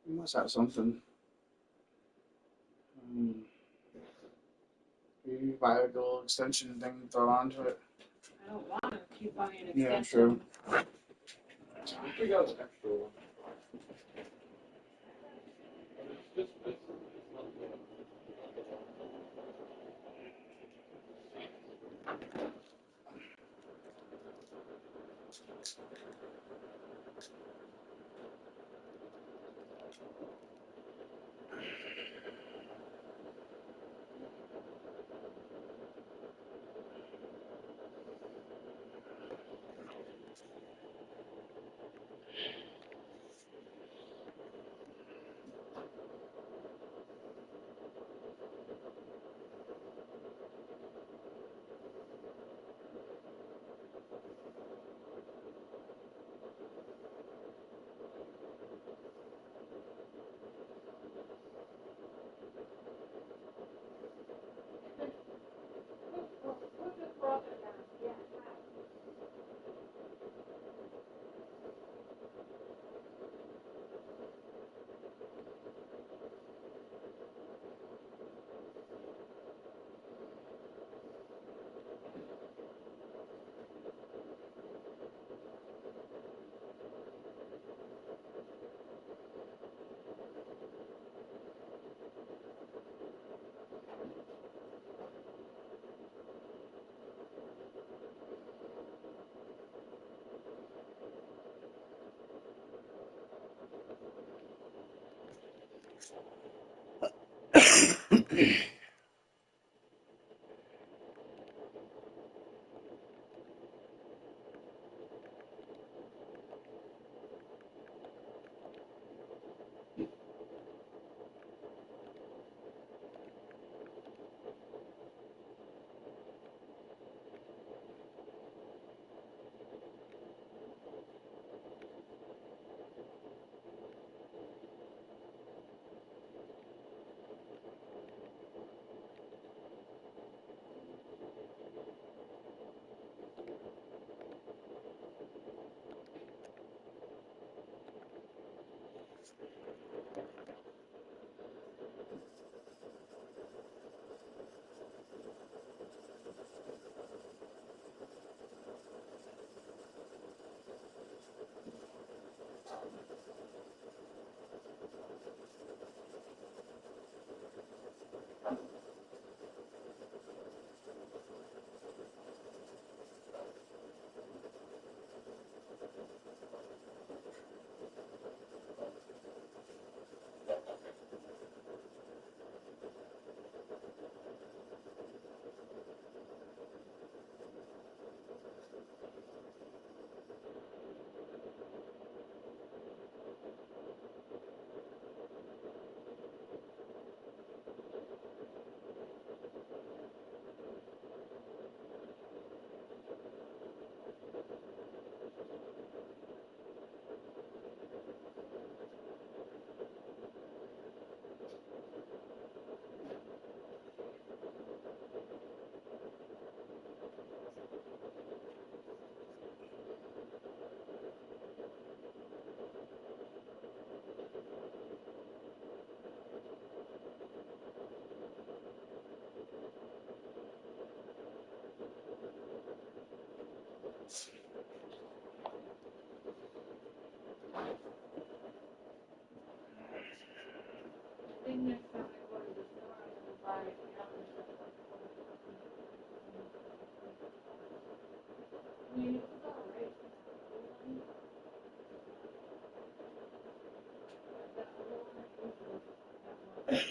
You must have something. Hmm. Maybe buy like a little extension thing and throw onto it. I don't want to keep buying an Yeah, extension. true. We got an extra one. It's not good. I think next time I go to the store, I'm gonna buy a gallon of I mean, it's all right. That little one usually that much.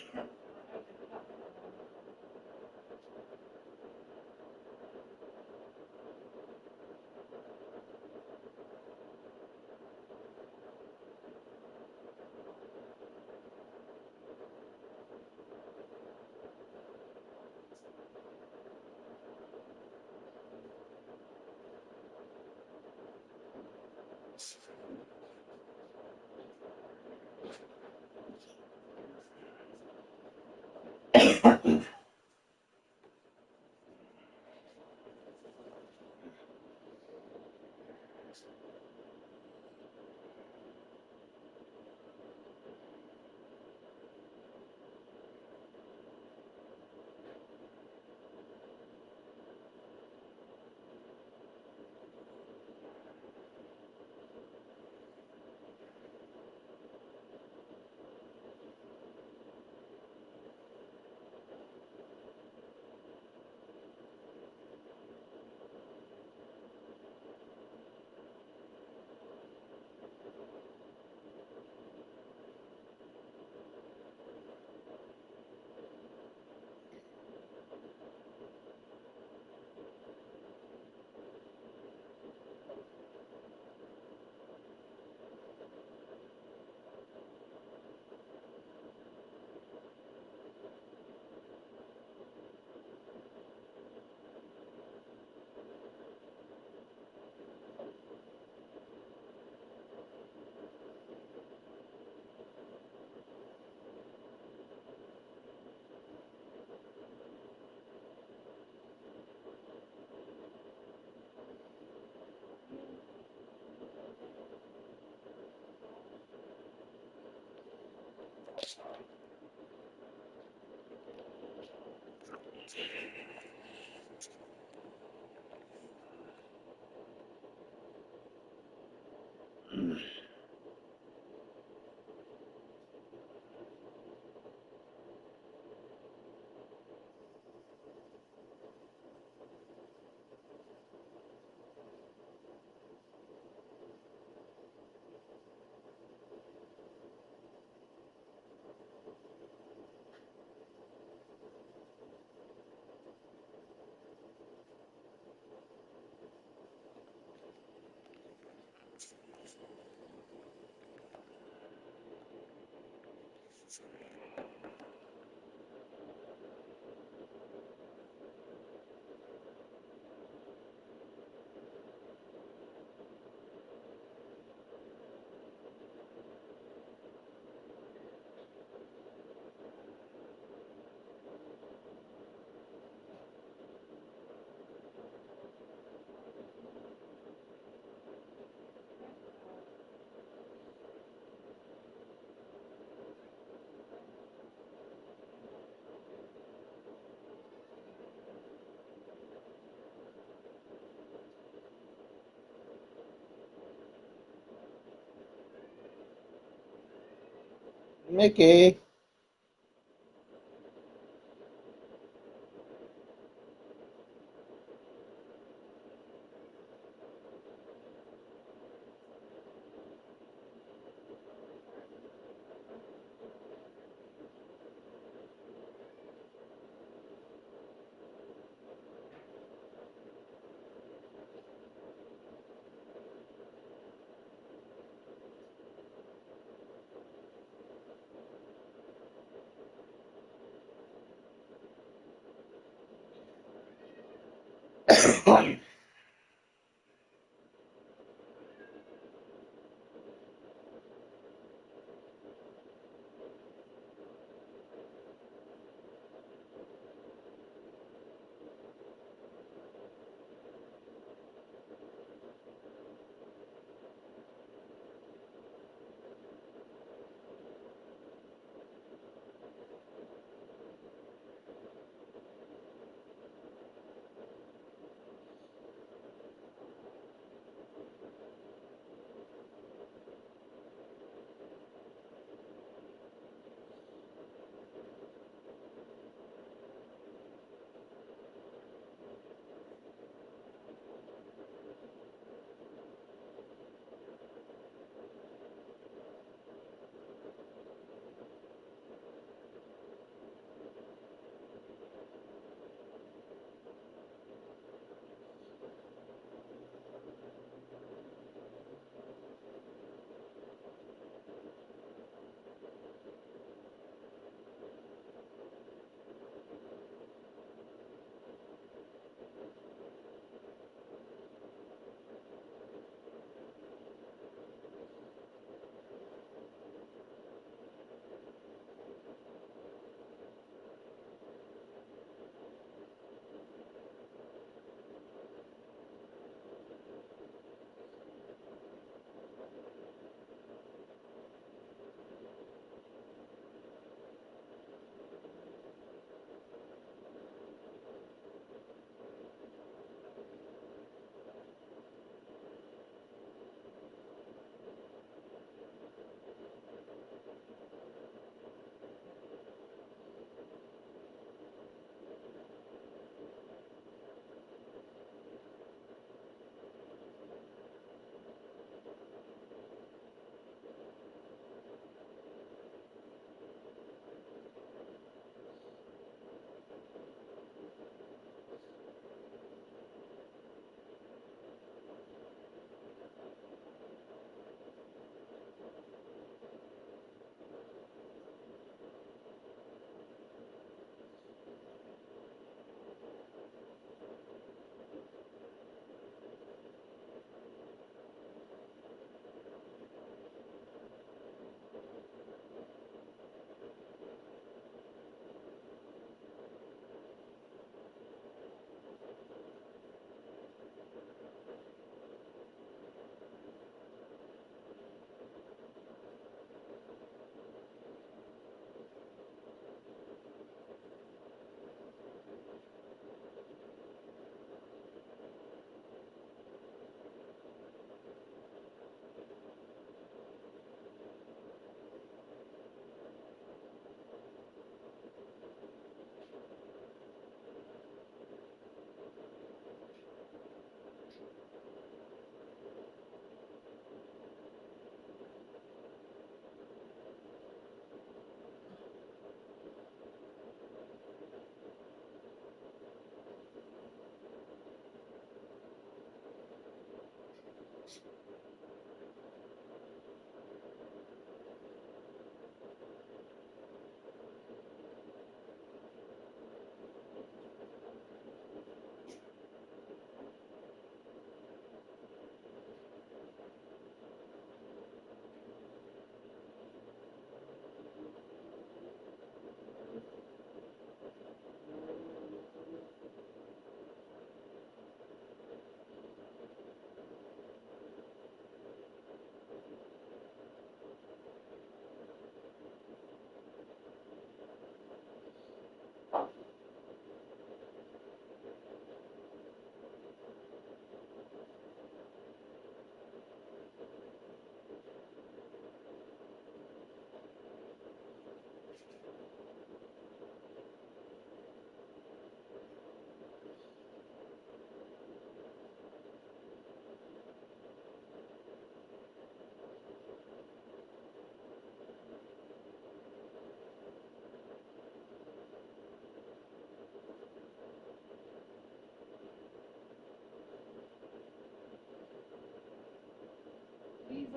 Mickey.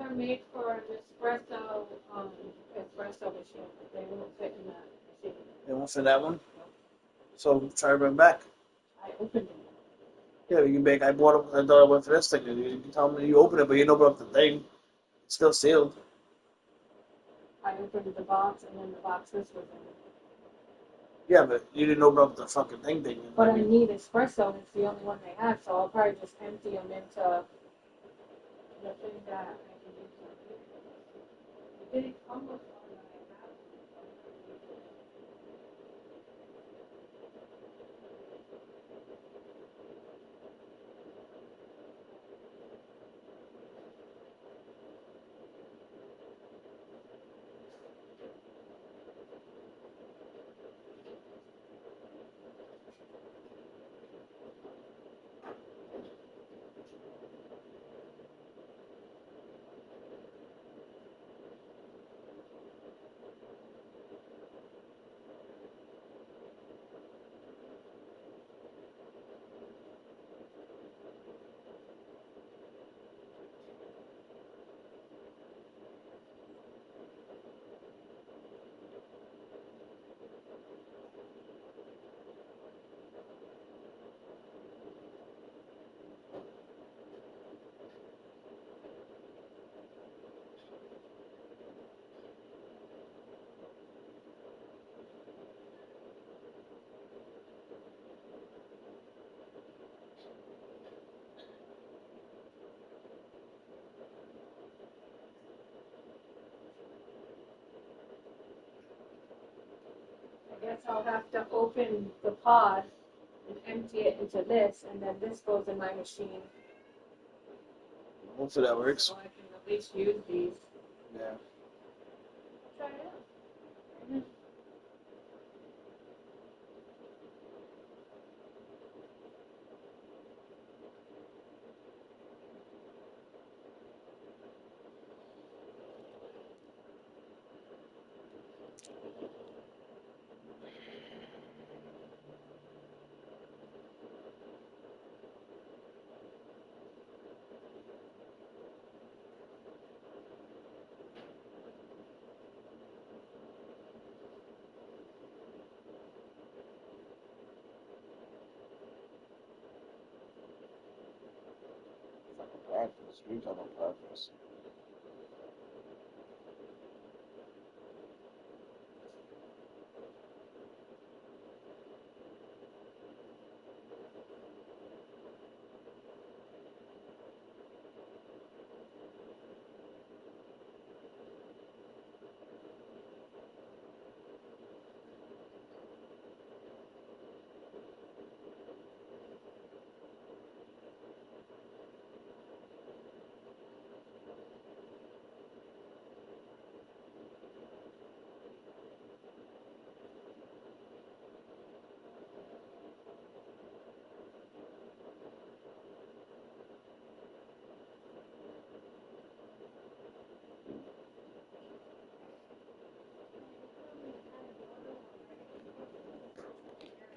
are made for an espresso machine. They won't fit in that machine. They won't fit that one. So try to bring it back. I opened it. Yeah, you can make. I bought it. I thought I went for this thing. You tell me you open it, but you don't open up the thing. It's still sealed. I opened the box, and then the box this was in it. Yeah, but you didn't open up the fucking thing. But I need espresso, and it's the only one they have, so I'll probably just empty them into the thing that I can use. It didn't come with one that I have. I guess I'll have to open the pod and empty it into this, and then this goes in my machine. Hopefully that works. So I can at least use these. Yeah. Try it out. Fucking practice. We talking about practice.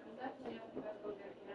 I'm definitely have to go get it now.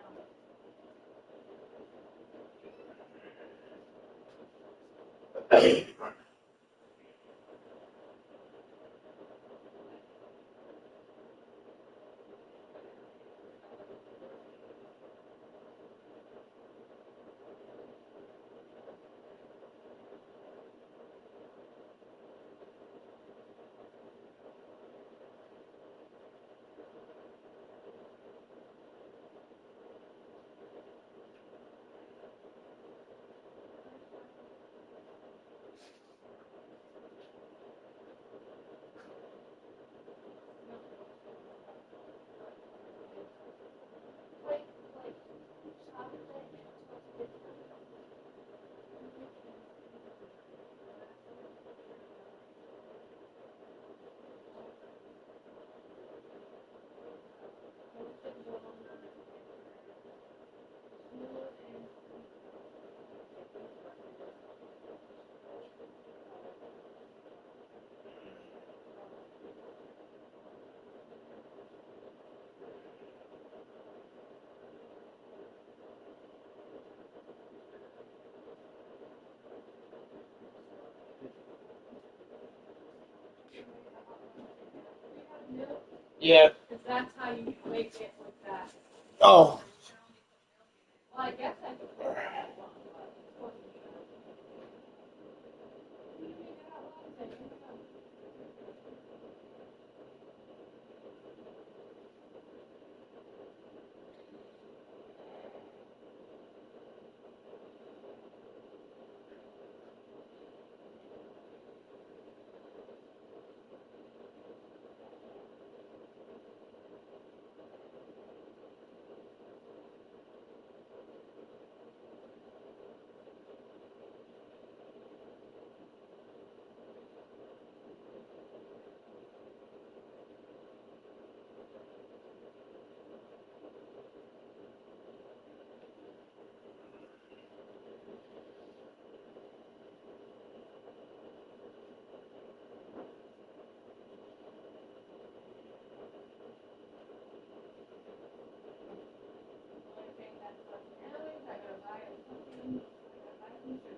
Yeah. Because that's how you make it with that. Oh. Well, I guess I could put it on one, but it's supposed to be on. You figure it out once, I think so. Only thing that's left now is I gotta buy something, I gotta buy some sugar.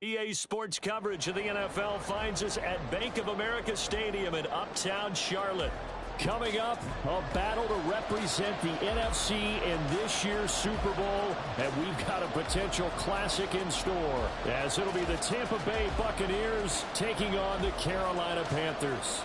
EA Sports coverage of the NFL finds us at Bank of America Stadium in Uptown Charlotte. Coming up, a battle to represent the NFC in this year's Super Bowl, and we've got a potential classic in store, as it'll be the Tampa Bay Buccaneers taking on the Carolina Panthers.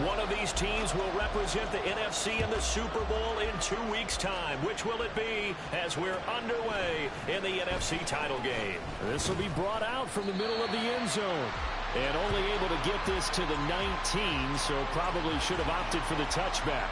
One of these teams will represent the NFC in the Super Bowl in 2 weeks' time. Which will it be as we're underway in the NFC title game? This will be brought out from the middle of the end zone. And only able to get this to the 19, so probably should have opted for the touchback.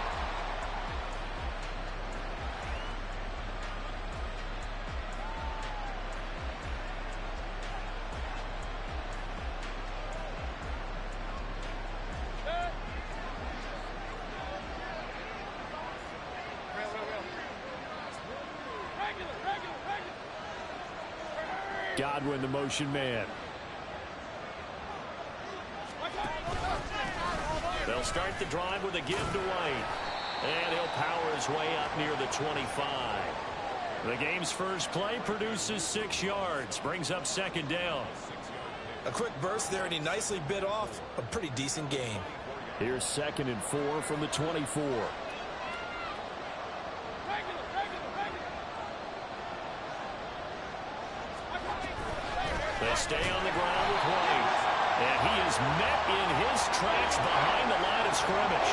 Godwin, the motion man. They'll start the drive with a give to White. And he'll power his way up near the 25. The game's first play produces 6 yards. Brings up second down. A quick burst there, and he nicely bit off a pretty decent gain. Here's 2nd and 4 from the 24. They stay on the ground with White. And he is met in his tracks behind the line of scrimmage.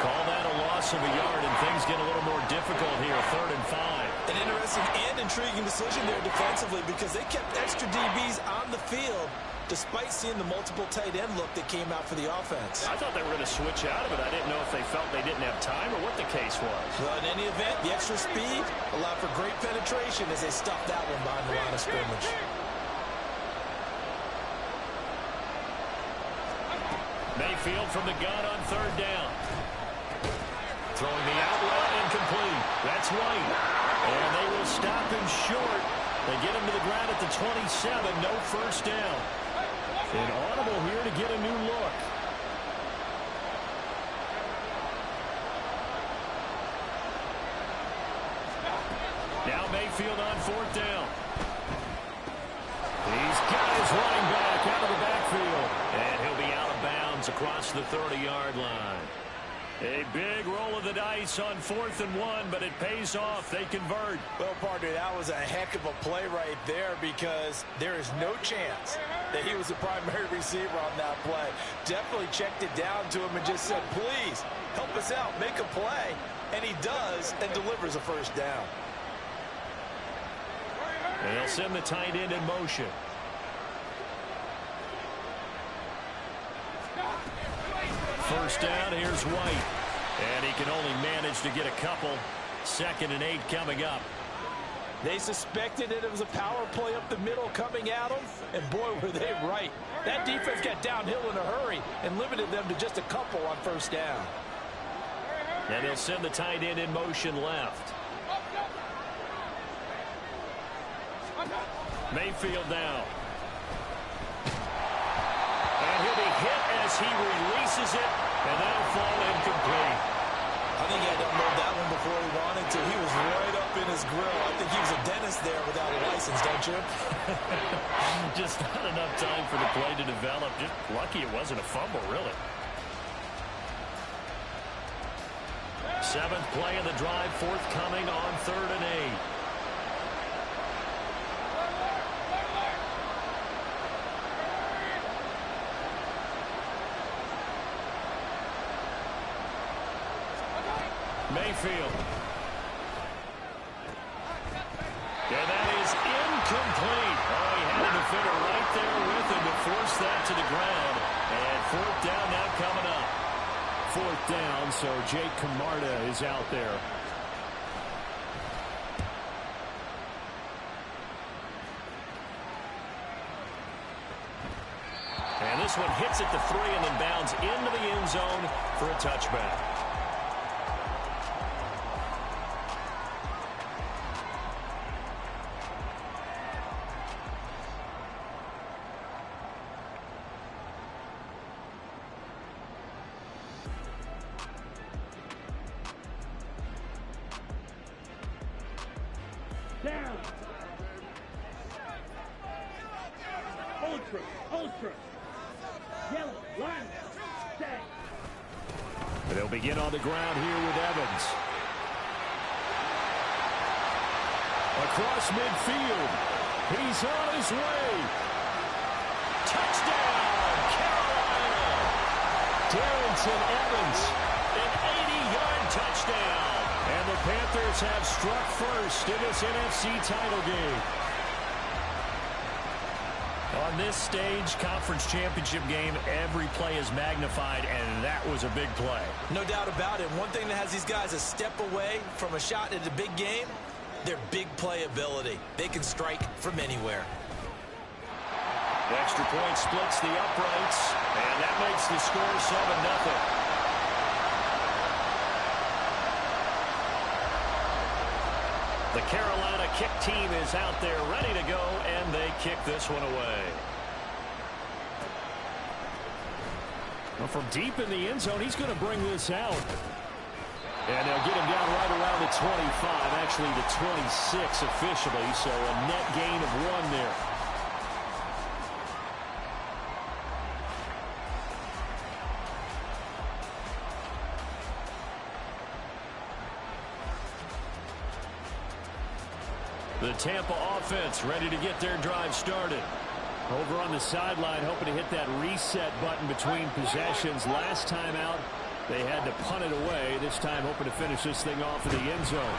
Call that a loss of a yard, and things get a little more difficult here, 3rd and 5. An interesting and intriguing decision there defensively, because they kept extra DBs on the field despite seeing the multiple tight end look that came out for the offense. I thought they were going to switch out of it. I didn't know if they felt they didn't have time or what the case was. Well, in any event, the extra speed allowed for great penetration as they stopped that one behind the line of scrimmage. Mayfield from the gun on 3rd down. Throwing the outlet, incomplete. That's White. And they will stop him short. They get him to the ground at the 27. No first down. An audible here to get a new look. Now Mayfield on 4th down. He's got his running back out of the backfield. And he'll be out of bounds across the 30-yard line. A big roll of the dice on 4th and 1, but it pays off. They convert. Well, partner, that was a heck of a play right there, because there is no chance that he was the primary receiver on that play. Definitely checked it down to him and just said, please, help us out, make a play. And he does, and delivers a first down. And they'll send the tight end in motion. First down, here's White. And he can only manage to get a couple. 2nd and 8 coming up. They suspected that it was a power play up the middle coming at them, and boy, were they right. That defense got downhill in a hurry and limited them to just a couple on first down. And they'll send the tight end in motion left. Mayfield now. And he'll be hit as he releases it, and that'll fall incomplete. I think he had to unload that one before he wanted to. He was right up in his grill. I think he was a dentist there without a license, don't you? Just not enough time for the play to develop. Just lucky it wasn't a fumble, really. 7th play of the drive, forthcoming on 3rd and 8. Mayfield. And that is incomplete. Oh, he had a defender right there with him to force that to the ground. And 4th down now coming up. 4th down, so Jake Camarda is out there. And this one hits at the 3 and then bounds into the end zone for a touchback. They'll begin on the ground here with Evans. Across midfield. He's on his way. Touchdown, Carolina. Darrynton Evans, an 80-yard touchdown. And the Panthers have struck first in this NFC title game. On this stage, conference championship game, every play is magnified, and that was a big play. No doubt about it. One thing that has these guys a step away from a shot at a big game, their big play ability. They can strike from anywhere. The extra point splits the uprights, and that makes the score 7-0. The Carolina kick team is out there ready to go, and they kick this one away. Well, from deep in the end zone, he's going to bring this out. And they'll get him down right around the 25, actually the 26 officially, so a net gain of 1 there. The Tampa offense ready to get their drive started. Over on the sideline, hoping to hit that reset button between possessions. Last time out, they had to punt it away. This time, hoping to finish this thing off in the end zone.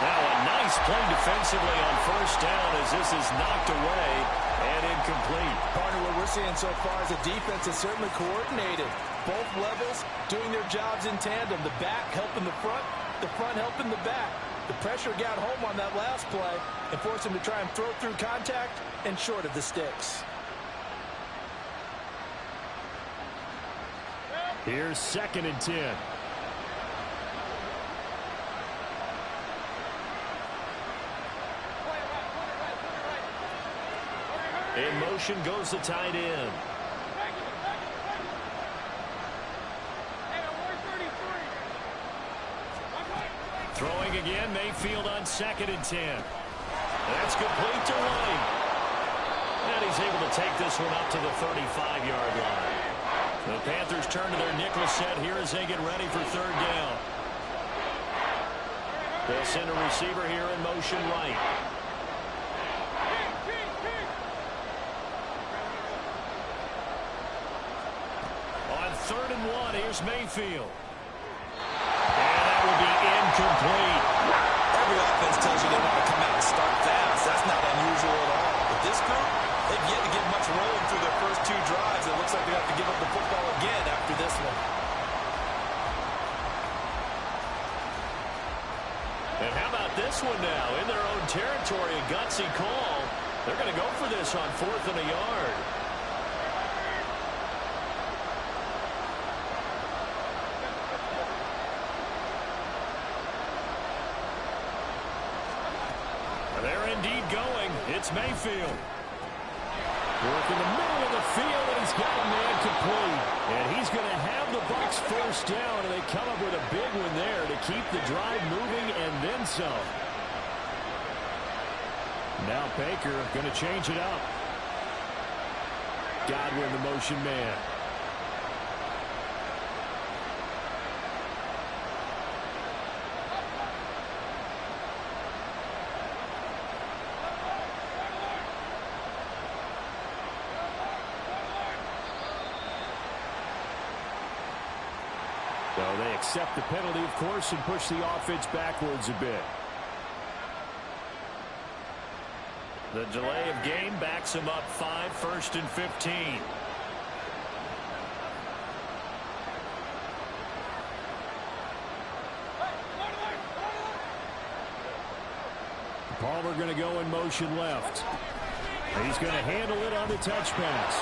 Now, a nice play defensively on first down as this is knocked away and incomplete. Partner, what we're seeing so far is the defense is certainly coordinated. Both levels doing their jobs in tandem. The back helping the front helping the back. The pressure got home on that last play and forced him to try and throw through contact and short of the sticks. Here's 2nd and 10. In motion goes the tight end. Throwing again, Mayfield on 2nd and 10. That's complete to White. And he's able to take this one up to the 35-yard line. The Panthers turn to their nickel set here as they get ready for 3rd down. They'll send a receiver here in motion right. On 3rd and 1, here's Mayfield. And that will be incomplete. Every offense tells you they want to come out and start fast. That's not unusual at all. But this group, they've yet to get much rolling through their first 2 drives. It looks like they have to give up the football again after this one. And how about this one now? In their own territory, a gutsy call. They're going to go for this on 4th and a yard. They're indeed going. It's Mayfield. Work in the middle of the field, and he's got a man complete. And he's going to have the Bucs first down, and they come up with a big one there to keep the drive moving and then some. Now Baker going to change it up. Godwin, the motion man. So they accept the penalty, of course, and push the offense backwards a bit. The delay of game backs him up 5, 1st and 15. Palmer going to go in motion left. He's going to handle it on the touch pass.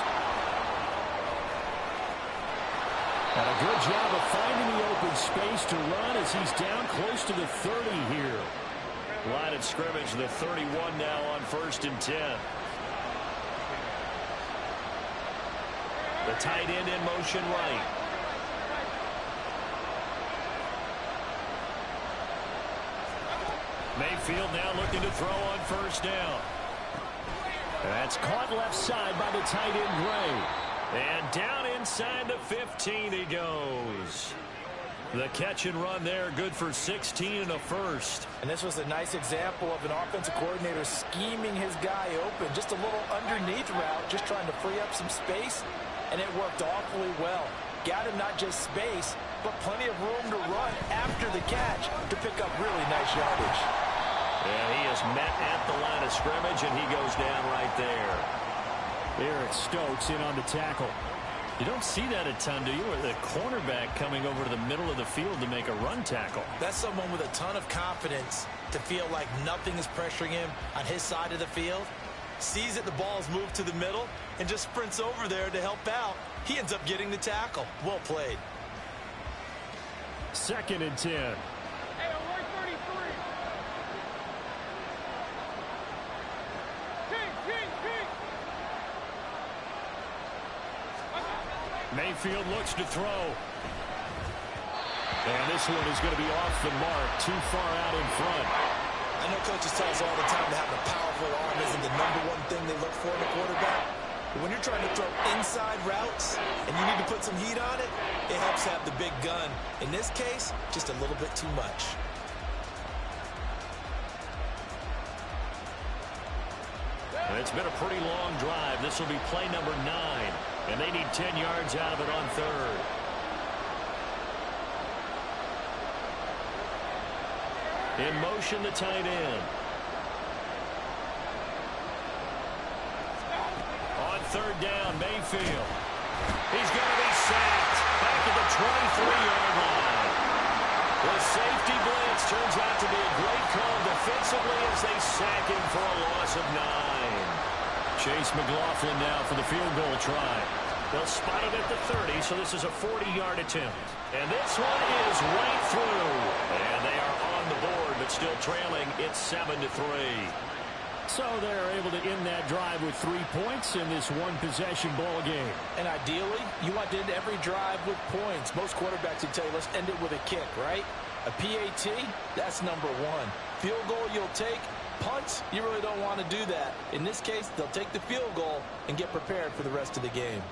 And a good job of finding the open space to run as he's down close to the 30 here. Line of scrimmage, the 31 now on 1st and 10. The tight end in motion right. Mayfield now looking to throw on 1st down. That's caught left side by the tight end, Gray. And down inside the 15 he goes. The catch and run there, good for 16 and a first. And this was a nice example of an offensive coordinator scheming his guy open. Just a little underneath route, just trying to free up some space, and it worked awfully well. Got him not just space, but plenty of room to run after the catch to pick up really nice yardage. And he is met at the line of scrimmage, and he goes down right there. Eric Stokes in on the tackle. You don't see that a ton, do you? Or the cornerback coming over to the middle of the field to make a run tackle. That's someone with a ton of confidence to feel like nothing is pressuring him on his side of the field. Sees that the ball is moved to the middle and just sprints over there to help out. He ends up getting the tackle. Well played. 2nd and 10. Mayfield looks to throw. And this one is going to be off the mark, too far out in front. I know coaches tell us all the time that having a powerful arm isn't the #1 thing they look for in a quarterback. But when you're trying to throw inside routes and you need to put some heat on it, it helps have the big gun. In this case, just a little bit too much. And it's been a pretty long drive. This will be play number 9. And they need 10 yards out of it on 3rd. In motion, the tight end. On 3rd down, Mayfield. He's going to be sacked back at the 23-yard line. The safety blitz turns out to be a great call defensively as they sack him for a loss of 9. Chase McLaughlin now for the field goal try. They'll spot it at the 30, so this is a 40-yard attempt. And this one is right through. And they are on the board, but still trailing. It's 7-3. So they're able to end that drive with 3 points in this one-possession ball game. And ideally, you want to end every drive with points. Most quarterbacks would tell you, let's end it with a kick, right? A PAT, that's #1. Field goal you'll take. Punts, you really don't want to do that. In this case, they'll take the field goal and get prepared for the rest of the game.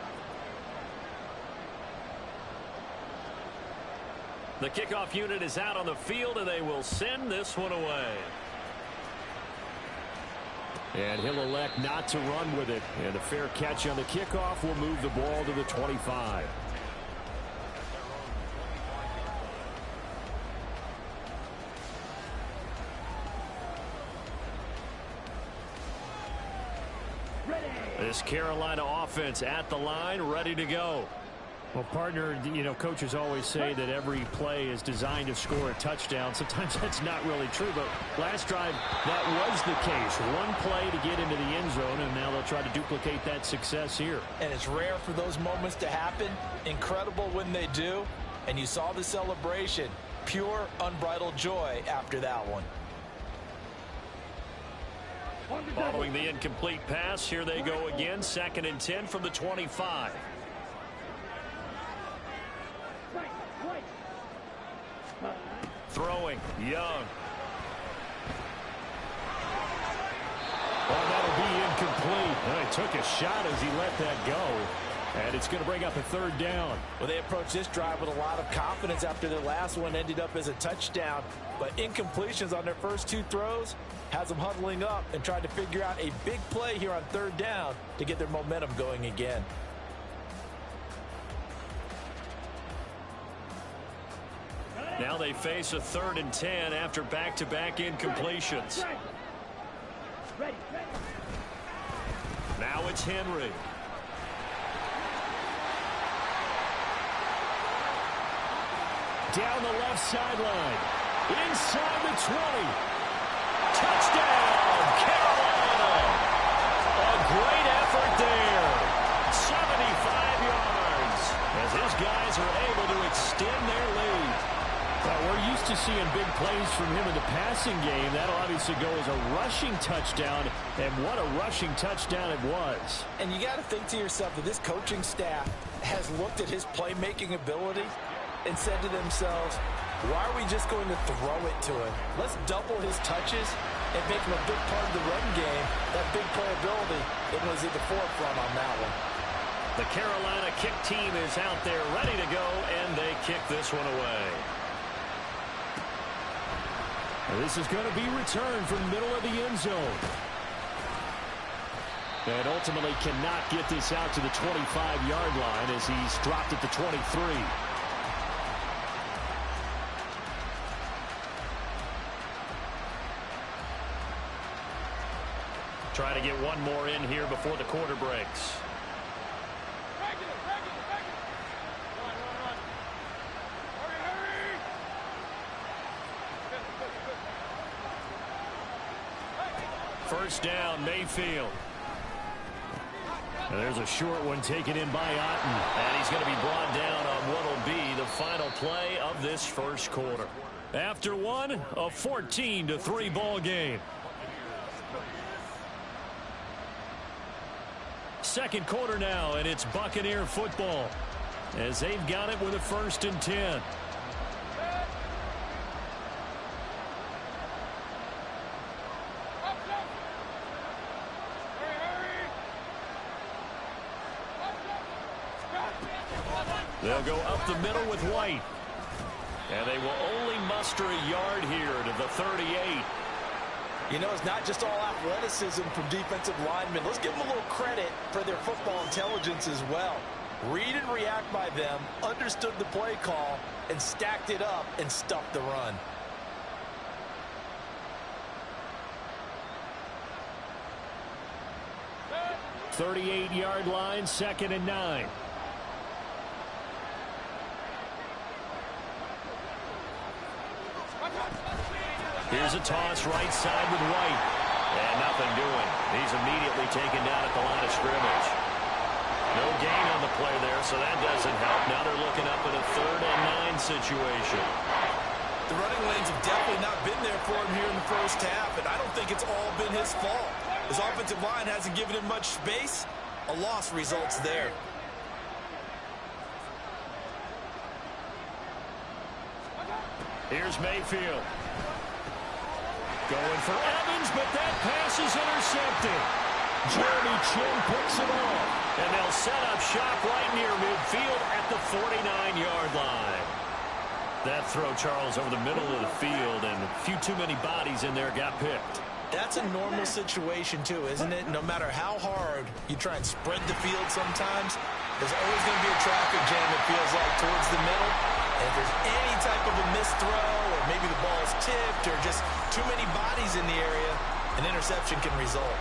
The kickoff unit is out on the field, and they will send this one away. And he'll elect not to run with it. And a fair catch on the kickoff will move the ball to the 25. This Carolina offense at the line, ready to go. Well, partner, you know, coaches always say that every play is designed to score a touchdown. Sometimes that's not really true, but last drive, that was the case. One play to get into the end zone, and now they'll try to duplicate that success here. And it's rare for those moments to happen. Incredible when they do. And you saw the celebration. Pure, unbridled joy after that one. Following the incomplete pass, here they go again. 2nd and 10 from the 25. Throwing, Young. Oh, that'll be incomplete. Well, he took a shot as he let that go. And it's going to bring up a 3rd down. Well, they approached this drive with a lot of confidence after their last one ended up as a touchdown. But incompletions on their first 2 throws has them huddling up and trying to figure out a big play here on 3rd down to get their momentum going again. Now they face a 3rd and 10 after back-to-back incompletions. Now it's Henry. Down the left sideline. Inside the 20. Touchdown, Carolina! A great effort there. 75 yards as his guys are able to extend their lead. Well, we're used to seeing big plays from him in the passing game. That'll obviously go as a rushing touchdown, and what a rushing touchdown it was. And you got to think to yourself that this coaching staff has looked at his playmaking ability and said to themselves, why are we just going to throw it to him? Let's double his touches and make him a big part of the run game. That big playability, it was at the forefront on that one. The Carolina kick team is out there ready to go, and they kick this one away. This is going to be returned from the middle of the end zone. And ultimately cannot get this out to the 25-yard line as he's dropped at the 23. Try to get one more in here before the quarter breaks. First down, Mayfield. And there's a short one taken in by Otten. And he's going to be brought down on what will be the final play of this first quarter. After one, a 14-3 ball game. Second quarter now, and it's Buccaneer football as they've got it with a 1st and 10. They'll go up the middle with White. And they will only muster a yard here to the 38. You know, it's not just all athleticism from defensive linemen. Let's give them a little credit for their football intelligence as well. Read and react by them, understood the play call, and stacked it up and stuffed the run. .38-yard line, 2nd and 9. Here's a toss right side with White. And nothing doing. He's immediately taken down at the line of scrimmage. No gain on the play there, so that doesn't help. Now they're looking up in a 3rd and 9 situation. The running lanes have definitely not been there for him here in the first half, and I don't think it's all been his fault. His offensive line hasn't given him much space. A loss results there. Here's Mayfield. Going for Evans, but that pass is intercepted. Jeremy Chinn picks it off. And they'll set up shop right near midfield at the 49-yard line. That throw, Charles, over the middle of the field, and a few too many bodies in there got picked. That's a normal situation, too, isn't it? No matter how hard you try and spread the field sometimes, there's always going to be a traffic jam, it feels like, towards the middle. And if there's any type of a missed throw, or maybe the ball's tipped, or just too many bodies in the area, an interception can result.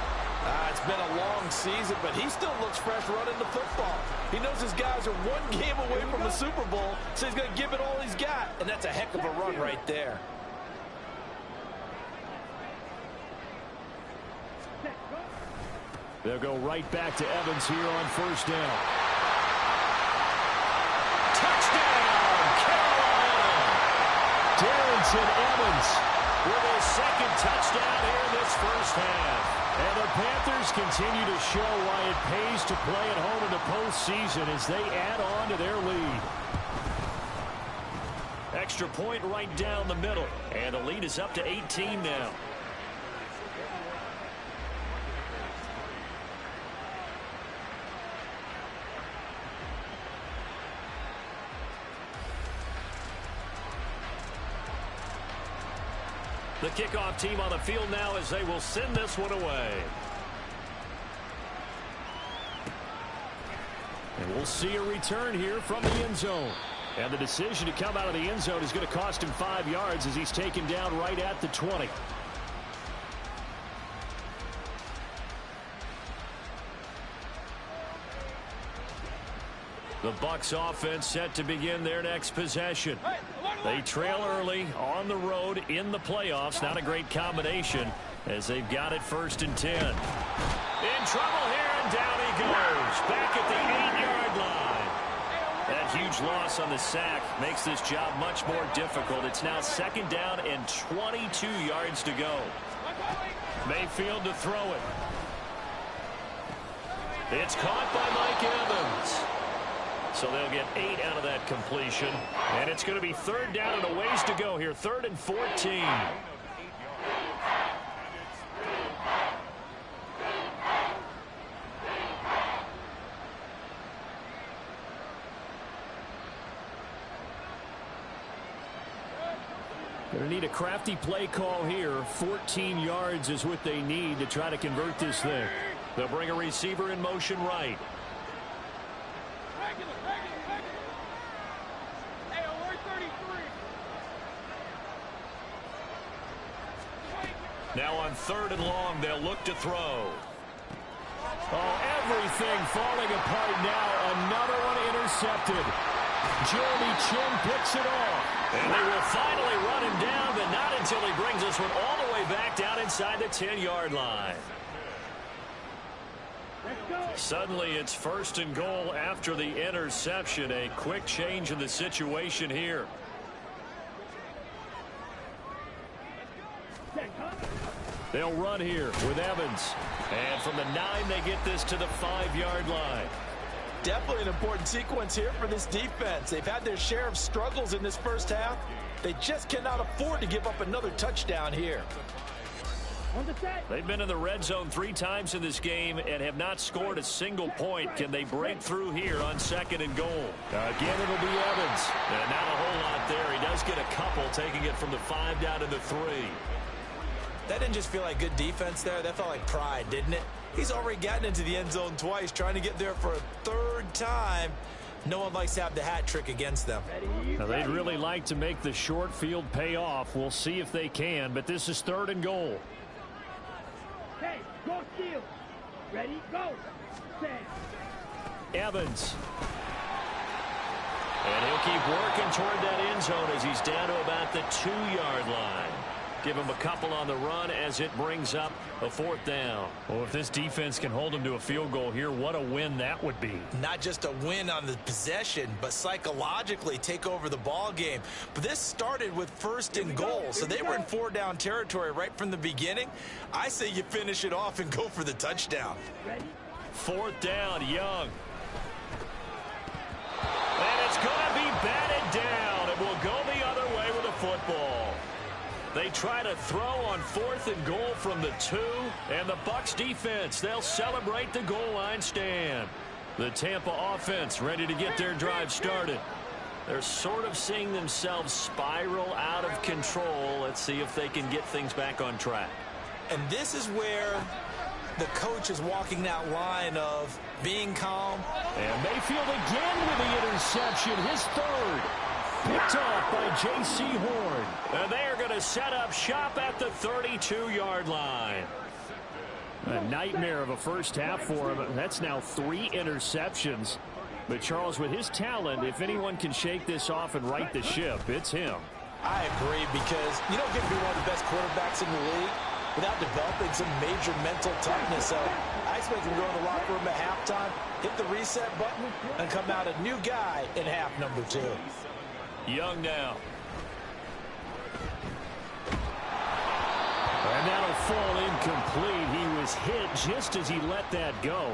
It's been a long season, but he still looks fresh running the football. He knows his guys are one game away from the Super Bowl, so he's going to give it all he's got. And that's a heck of a run right there. They'll go right back to Evans here on 1st down. Touchdown, Carolina! Darrington Evans with his 2nd touchdown here in this first half. And the Panthers continue to show why it pays to play at home in the postseason as they add on to their lead. Extra point right down the middle. And the lead is up to 18 now. The kickoff team on the field now as they will send this one away. And we'll see a return here from the end zone. And the decision to come out of the end zone is going to cost him 5 yards as he's taken down right at the 20. The Bucs offense set to begin their next possession. They trail early on the road in the playoffs. Not a great combination as they've got it 1st and 10. In trouble here, and down he goes. Back at the 8-yard line. That huge loss on the sack makes this job much more difficult. It's now 2nd down and 22 yards to go. Mayfield to throw it. It's caught by Mike Evans. So they'll get 8 out of that completion. And it's going to be 3rd down and a ways to go here. 3rd and 14. Going to need a crafty play call here. 14 yards is what they need to try to convert this thing. They'll bring a receiver in motion right. Now on 3rd and long, they'll look to throw. Oh, everything falling apart now. Another one intercepted. Jeremy Chinn picks it off. And they will finally run him down, but not until he brings this one all the way back down inside the 10-yard line. Suddenly it's 1st and goal after the interception. A quick change in the situation here. They'll run here with Evans. And from the 9, they get this to the 5-yard line. Definitely an important sequence here for this defense. They've had their share of struggles in this first half. They just cannot afford to give up another touchdown here. They've been in the red zone 3 times in this game and have not scored a single point. Can they break through here on 2nd and goal? Again, it'll be Evans. And not a whole lot there. He does get a couple, taking it from the 5 down to the 3. That didn't just feel like good defense there. That felt like pride, didn't it? He's already gotten into the end zone twice, trying to get there for a 3rd time. No one likes to have the hat trick against them. Now, they'd really like to make the short field pay off. We'll see if they can, but this is 3rd and goal. Hey, go field. Ready, go. Stand. Evans. And he'll keep working toward that end zone as he's down to about the 2-yard line. Give him a couple on the run as it brings up a 4th down. Well, if this defense can hold him to a field goal here, what a win that would be. Not just a win on the possession, but psychologically take over the ball game. But this started with 1st and goal, so they were in 4-down territory right from the beginning. I say you finish it off and go for the touchdown. 4th down, Young. And it's going to be batted down. It will go the other way with the football. They try to throw on 4th and goal from the 2, and the Bucs defense, they'll celebrate the goal line stand. The Tampa offense ready to get their drive started. They're sort of seeing themselves spiral out of control. Let's see if they can get things back on track. And this is where the coach is walking that line of being calm. And Mayfield again with the interception, his 3rd. Picked off by J.C. Horn. And they are going to set up shop at the 32-yard line. A nightmare of a first half for him. That's now 3 interceptions. But, Charles, with his talent, if anyone can shake this off and right the ship, it's him. I agree, because you don't get to be one of the best quarterbacks in the league without developing some major mental toughness. So I expect him to go in the locker room at halftime, hit the reset button, and come out a new guy in half number 2. Young now. And that'll fall incomplete. He was hit just as he let that go.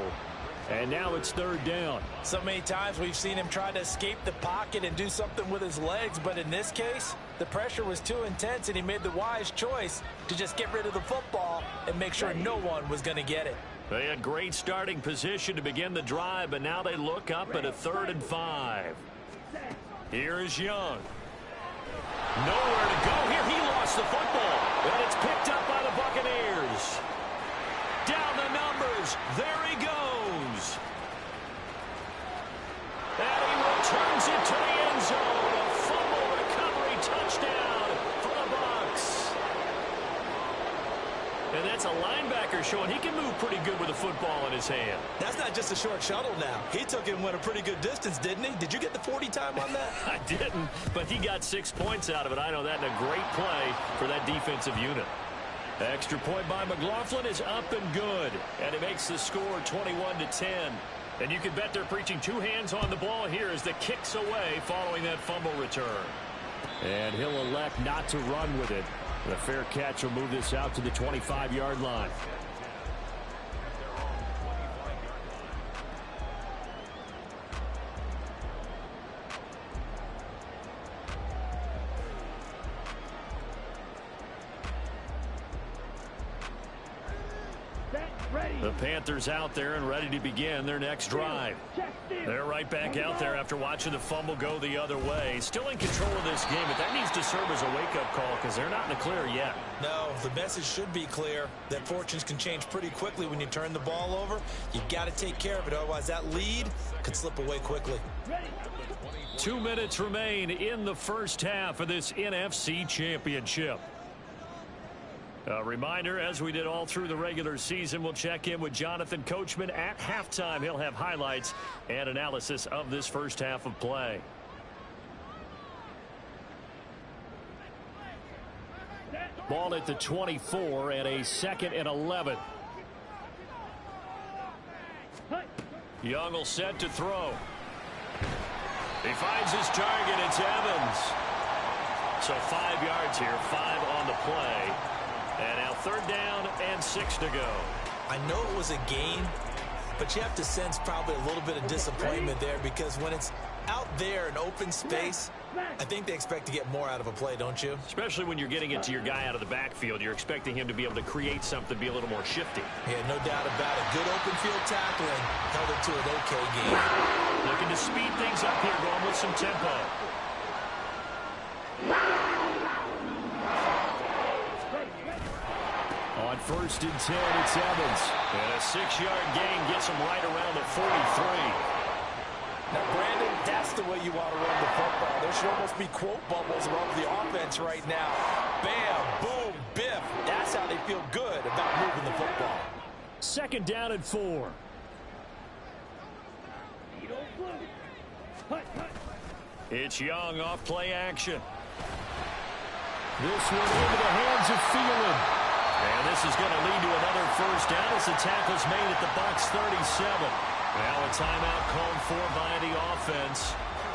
And now it's 3rd down. So many times we've seen him try to escape the pocket and do something with his legs, but in this case, the pressure was too intense, and he made the wise choice to just get rid of the football and make sure no one was going to get it. They had great starting position to begin the drive, but now they look up at a 3rd and 5. Here is Young. Nowhere to go here. He lost the football. And it's picked up by the Buccaneers. Down the numbers. There he goes. And he returns it to the end zone. A fumble recovery touchdown for the Bucs. And that's a linebacker showing he can move pretty good with a football in his hand. That's not just a short shuttle now. He took it and went a pretty good distance, didn't he? Did you get the 40 time on that? I didn't, but he got 6 points out of it. I know that, and a great play for that defensive unit. Extra point by McLaughlin is up and good, and it makes the score 21-10. And you can bet they're preaching 2 hands on the ball here as the kick's away following that fumble return. And he'll elect not to run with it. The fair catch will move this out to the 25-yard line. Set, ready, The Panthers out there and ready to begin their next drive. They're right back out there after watching the fumble go the other way. Still in control of this game, but that needs to serve as a wake-up call because they're not in the clear yet. No, the message should be clear that fortunes can change pretty quickly when you turn the ball over. You got to take care of it, otherwise that lead could slip away quickly. 2 minutes remain in the first half of this NFC Championship. A reminder, as we did all through the regular season, we'll check in with Jonathan Coachman at halftime. He'll have highlights and analysis of this first half of play. Ball at the 24 and a 2nd and 11. Young will set to throw. He finds his target. It's Evans. So 5 yards here, 5 on the play. And now 3rd down and 6 to go. I know it was a gain, but you have to sense probably a little bit of disappointment there because when it's out there in open space, I think they expect to get more out of a play, don't you? Especially when you're getting it to your guy out of the backfield. You're expecting him to be able to create something, be a little more shifty. Yeah, no doubt about it. Good open field tackling held it to an okay game. Looking to speed things up here, going with some tempo. On 1st and 10, it's Evans. And a 6-yard gain gets him right around the 43. Now, Brandon, that's the way you want to run the football. There should almost be quote bubbles around the offense right now. Bam, boom, biff. That's how they feel good about moving the football. 2nd down and 4. It's Young off play action. This one into the hands of Thielen. And this is going to lead to another 1st down as the tackle's made at the Bucs 37. Now a timeout called for by the offense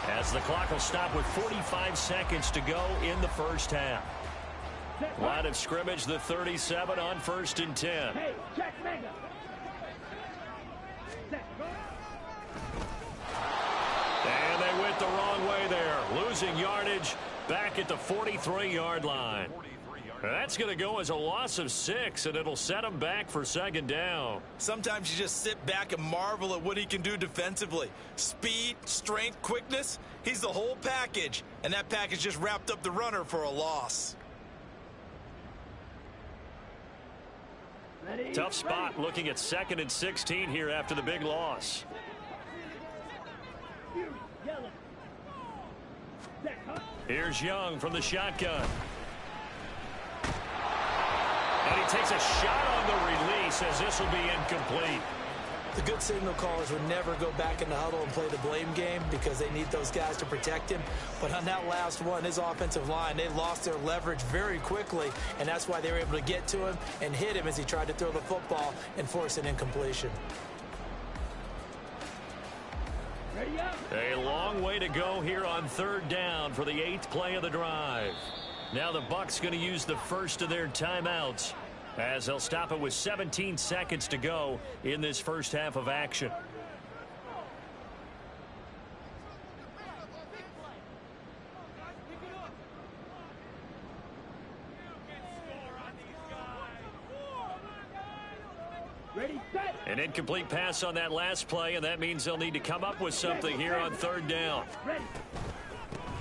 as the clock will stop with 45 seconds to go in the first half. Line of scrimmage, the 37 on 1st and 10. Hey, check mega. And they went the wrong way there, losing yardage back at the 43-yard line. That's going to go as a loss of 6, and it'll set him back for 2nd down. Sometimes you just sit back and marvel at what he can do defensively. Speed, strength, quickness, he's the whole package. And that package just wrapped up the runner for a loss. Tough spot looking at 2nd and 16 here after the big loss. Here's Young from the shotgun. And he takes a shot on the release as this will be incomplete. The good signal callers would never go back in the huddle and play the blame game because they need those guys to protect him. But on that last one, his offensive line, they lost their leverage very quickly, and that's why they were able to get to him and hit him as he tried to throw the football and force an incompletion. A long way to go here on 3rd down for the 8th play of the drive. Now the Bucs going to use the first of their timeouts as they'll stop it with 17 seconds to go in this first half of action. An incomplete pass on that last play, and that means they'll need to come up with something here on 3rd down.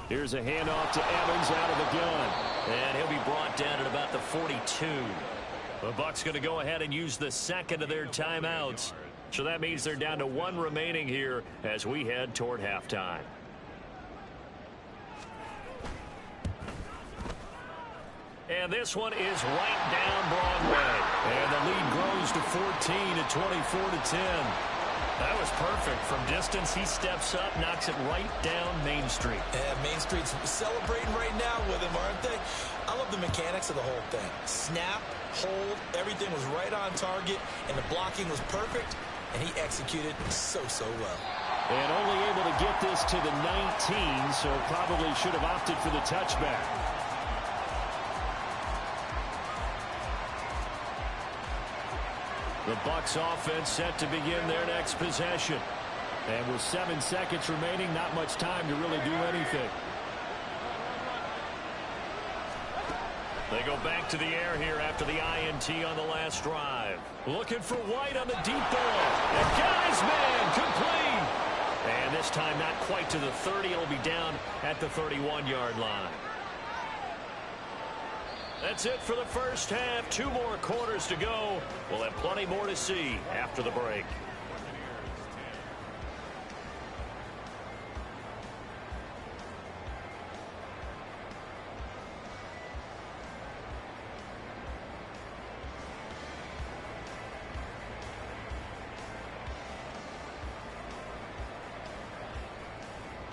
Here's a handoff to Evans out of the gun. And he'll be brought down at about the 42. The Bucs going to go ahead and use the 2nd of their timeouts. So that means they're down to 1 remaining here as we head toward halftime. And this one is right down Broadway. And the lead grows to 14 at 24-10. That was perfect. From distance, he steps up, knocks it right down Main Street. And Main Street's celebrating right now with him, aren't they? I love the mechanics of the whole thing. Snap, hold, everything was right on target, and the blocking was perfect, and he executed so well. And only able to get this to the 19, so probably should have opted for the touchback. The Bucs offense set to begin their next possession. And with 7 seconds remaining, not much time to really do anything. They go back to the air here after the INT on the last drive. Looking for White on the deep ball. And got his man complete. And this time not quite to the 30. It'll be down at the 31-yard line. That's it for the first half. 2 more quarters to go. We'll have plenty more to see after the break.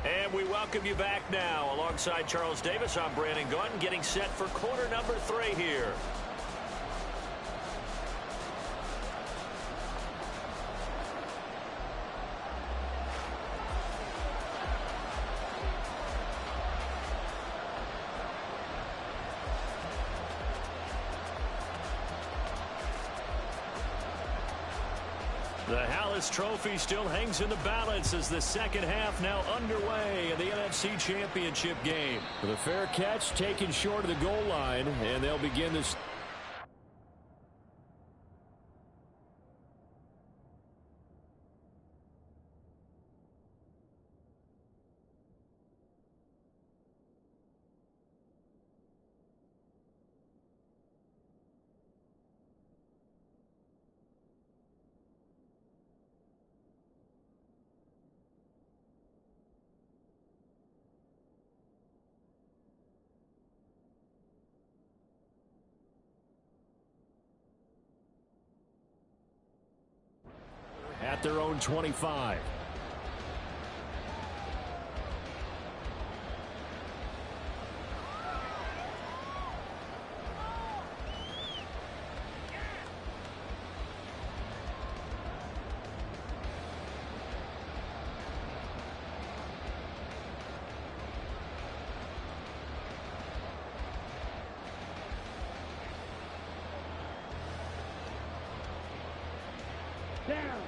And we welcome you back now. Alongside Charles Davis, I'm Brandon Gunn, getting set for quarter number 3 here. The Hallis Trophy still hangs in the balance as the second half now underway in the NFC Championship game. The fair catch taken short of the goal line, and they'll begin this. At their own 25. Down.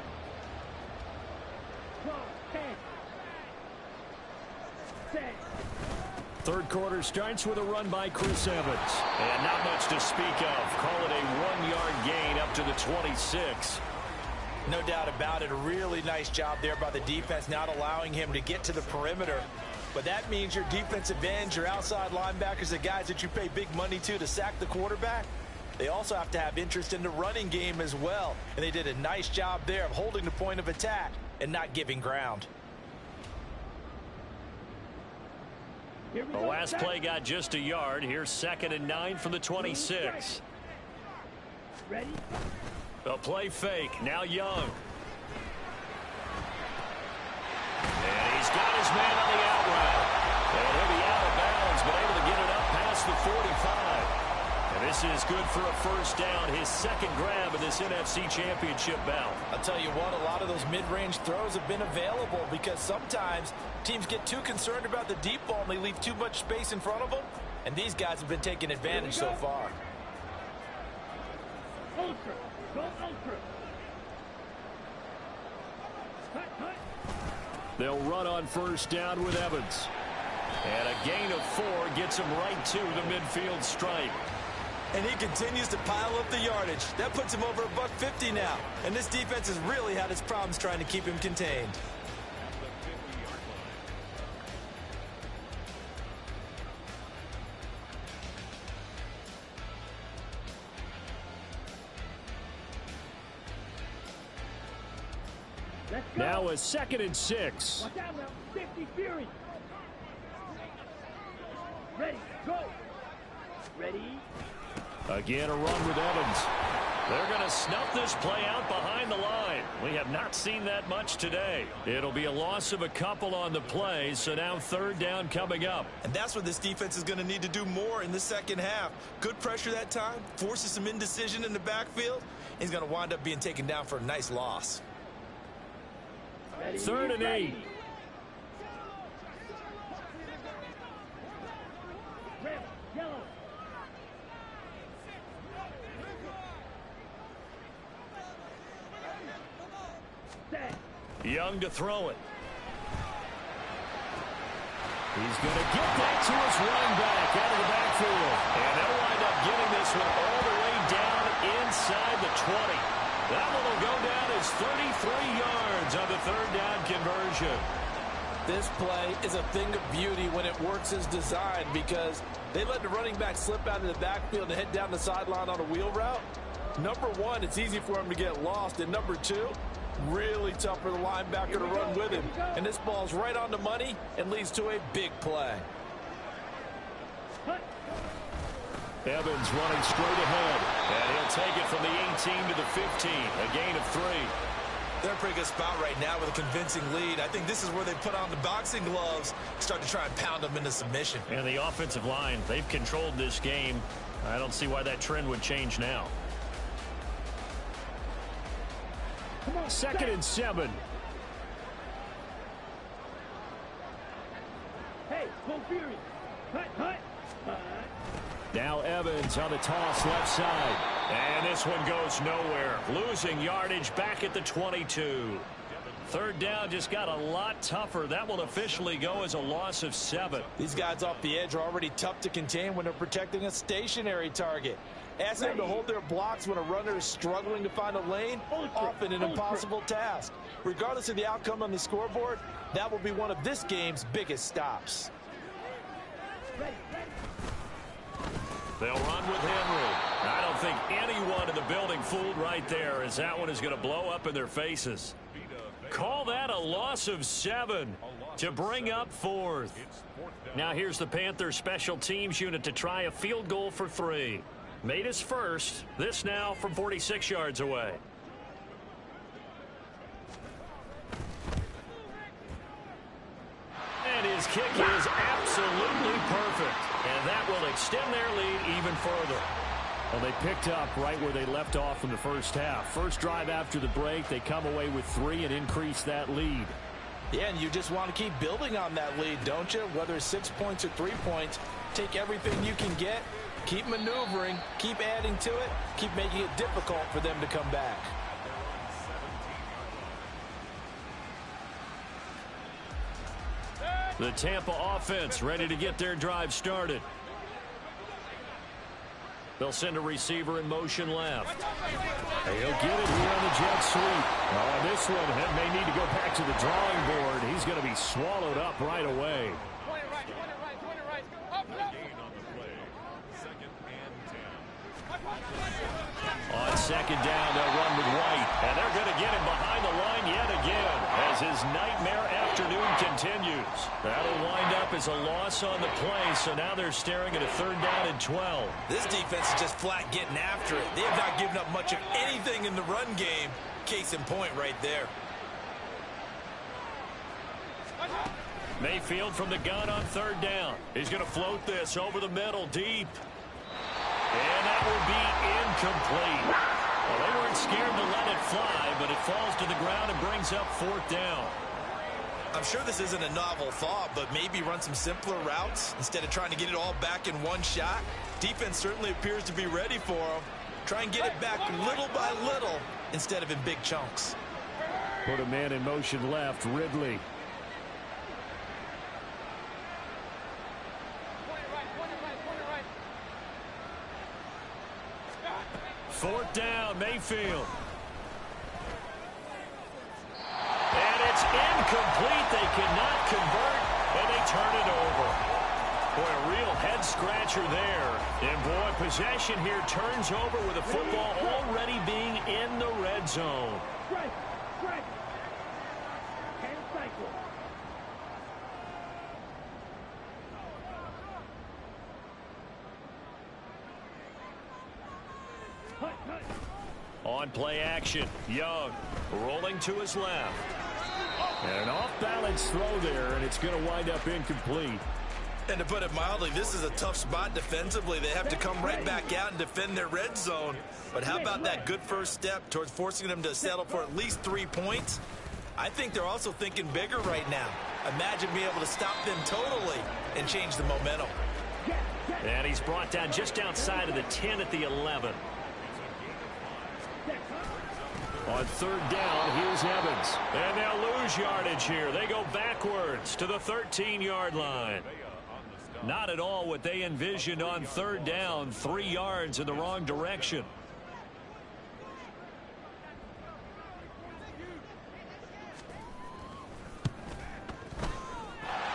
10. Third quarter starts with a run by Chris Evans. And not much to speak of. Call it a 1-yard gain up to the 26. No doubt about it. A really nice job there by the defense, not allowing him to get to the perimeter. But that means your defensive ends, your outside linebackers, the guys that you pay big money to sack the quarterback, they also have to have interest in the running game as well. And they did a nice job there of holding the point of attack and not giving ground. The last play got just a yard. Here's 2nd and 9 from the 26. Ready? The play fake. Now Young. And he's got his man on the out route. And he'll be out of bounds, but able to get it up past the 45. And this is good for a first down. His 2nd grab of this NFC Championship bout. I'll tell you what, a lot of those mid-range throws have been available because sometimes teams get too concerned about the deep ball and they leave too much space in front of them. And these guys have been taking advantage so far. Ultra. Go ultra. Cut. They'll run on first down with Evans. And a gain of 4 gets him right to the midfield stripe. And he continues to pile up the yardage. That puts him over $150 now. And this defense has really had its problems trying to keep him contained. Let's go. Now a 2nd and 6. Watch out now. 50 Fury. Ready. Go. Ready. Again, a run with Evans. They're going to snuff this play out behind the line. We have not seen that much today. It'll be a loss of a couple on the play, so now 3rd down coming up. And that's what this defense is going to need to do more in the second half. Good pressure that time, forces some indecision in the backfield. He's going to wind up being taken down for a nice loss. Ready. 3rd and 8. Red. Yellow. Set. Young to throw it. He's going to get that to his running back out of the backfield. And they'll wind up getting this one all the way down inside the 20. That one will go down as 33 yards on the third down conversion. This play is a thing of beauty when it works as designed because they let the running back slip out of the backfield and head down the sideline on a wheel route. Number one, it's easy for him to get lost. And number two, really tough for the linebacker to run with him. And this ball's right on the money and leads to a big play. Evans running straight ahead. And he'll take it from the 18 to the 15. A gain of 3. They're in a pretty good spot right now with a convincing lead. I think this is where they put on the boxing gloves, start to try and pound them into submission. And the offensive line, they've controlled this game. I don't see why that trend would change now. 2nd and 7. Hey, go Fury. Hut. Now Evans on the toss left side. And this one goes nowhere. Losing yardage back at the 22. Third down just got a lot tougher. That will officially go as a loss of 7. These guys off the edge are already tough to contain when they're protecting a stationary target. Ask them to hold their blocks when a runner is struggling to find a lane, often an impossible task. Regardless of the outcome on the scoreboard, that will be one of this game's biggest stops. They'll run with Henry. I don't think anyone in the building fooled right there, as that one is going to blow up in their faces. Call that a loss of 7 to bring up 4th. Now here's the Panthers special teams unit to try a field goal for 3. Made his first. This now from 46 yards away. And his kick is absolutely perfect. And that will extend their lead even further. Well, they picked up right where they left off in the first half. First drive after the break, they come away with 3 and increase that lead. Yeah, and you just want to keep building on that lead, don't you? Whether it's 6 points or 3 points, take everything you can get, keep maneuvering, keep adding to it, keep making it difficult for them to come back. The Tampa offense ready to get their drive started. They'll send a receiver in motion left. He'll get it here on the jet sweep. Oh, this one may need to go back to the drawing board. He's going to be swallowed up right away. On 2nd down, they'll run with White. And they're going to get him behind the line yet again as his nightmare afternoon continues. That'll wind up as a loss on the play, so now they're staring at a 3rd down and 12. This defense is just flat getting after it. They have not given up much of anything in the run game. Case in point right there. Mayfield from the gun on 3rd down. He's going to float this over the middle deep. And that will be incomplete. Well, they weren't scared to let it fly, but it falls to the ground and brings up 4th down. I'm sure this isn't a novel thought, but maybe run some simpler routes instead of trying to get it all back in one shot. Defense certainly appears to be ready for them. Try and get it back little by little instead of in big chunks. Put a man in motion left, Ridley. Fourth down, Mayfield. And it's incomplete. They cannot convert, and they turn it over. Boy, a real head-scratcher there. And, boy, possession here turns over with the football already being in the red zone. Strike. And cycle. On play action, Young rolling to his left. And an off-balance throw there, and it's going to wind up incomplete. And to put it mildly, this is a tough spot defensively. They have to come right back out and defend their red zone. But how about that good first step towards forcing them to settle for at least 3 points? I think they're also thinking bigger right now. Imagine being able to stop them totally and change the momentum. And he's brought down just outside of the 10 at the 11. On third down, here's Evans. And they'll lose yardage here. They go backwards to the 13-yard line. Not at all what they envisioned on third down. 3 yards in the wrong direction.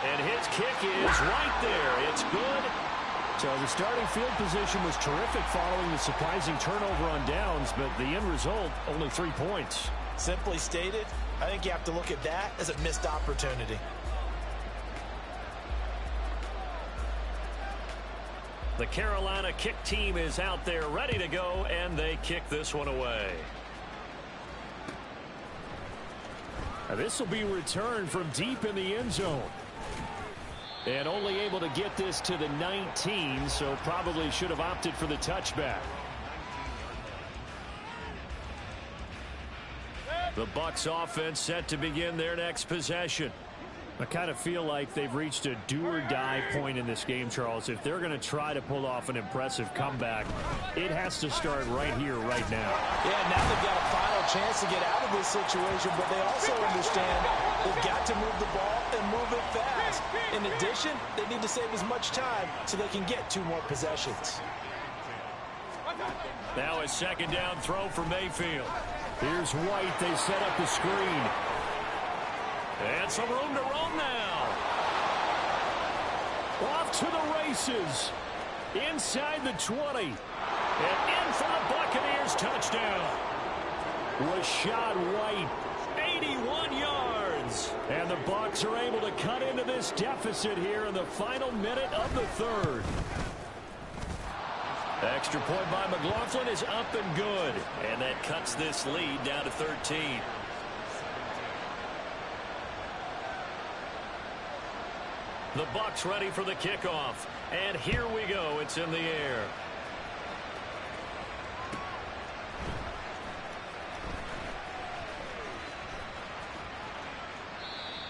And his kick is right there. It's good. So the starting field position was terrific following the surprising turnover on downs, but the end result, only 3 points. Simply stated, I think you have to look at that as a missed opportunity. The Carolina kick team is out there ready to go, and they kick this one away. Now this will be returned from deep in the end zone. And only able to get this to the 19, so probably should have opted for the touchback. The Bucs offense set to begin their next possession. I kind of feel like they've reached a do-or-die point in this game, Charles. If they're going to try to pull off an impressive comeback, it has to start right here, right now. Yeah, now they've got a final chance to get out of this situation, but they also understand they've got to move the ball and move it fast. In addition, they need to save as much time so they can get 2 more possessions. Now a second down throw for Mayfield. Here's White. They set up the screen. And some room to roam now. Off to the races. Inside the 20. And in for the Buccaneers touchdown. Rachaad White, 81 yards. And the Bucs are able to cut into this deficit here in the final minute of the third. Extra point by McLaughlin is up and good. And that cuts this lead down to 13. The Bucs ready for the kickoff. And here we go. It's in the air.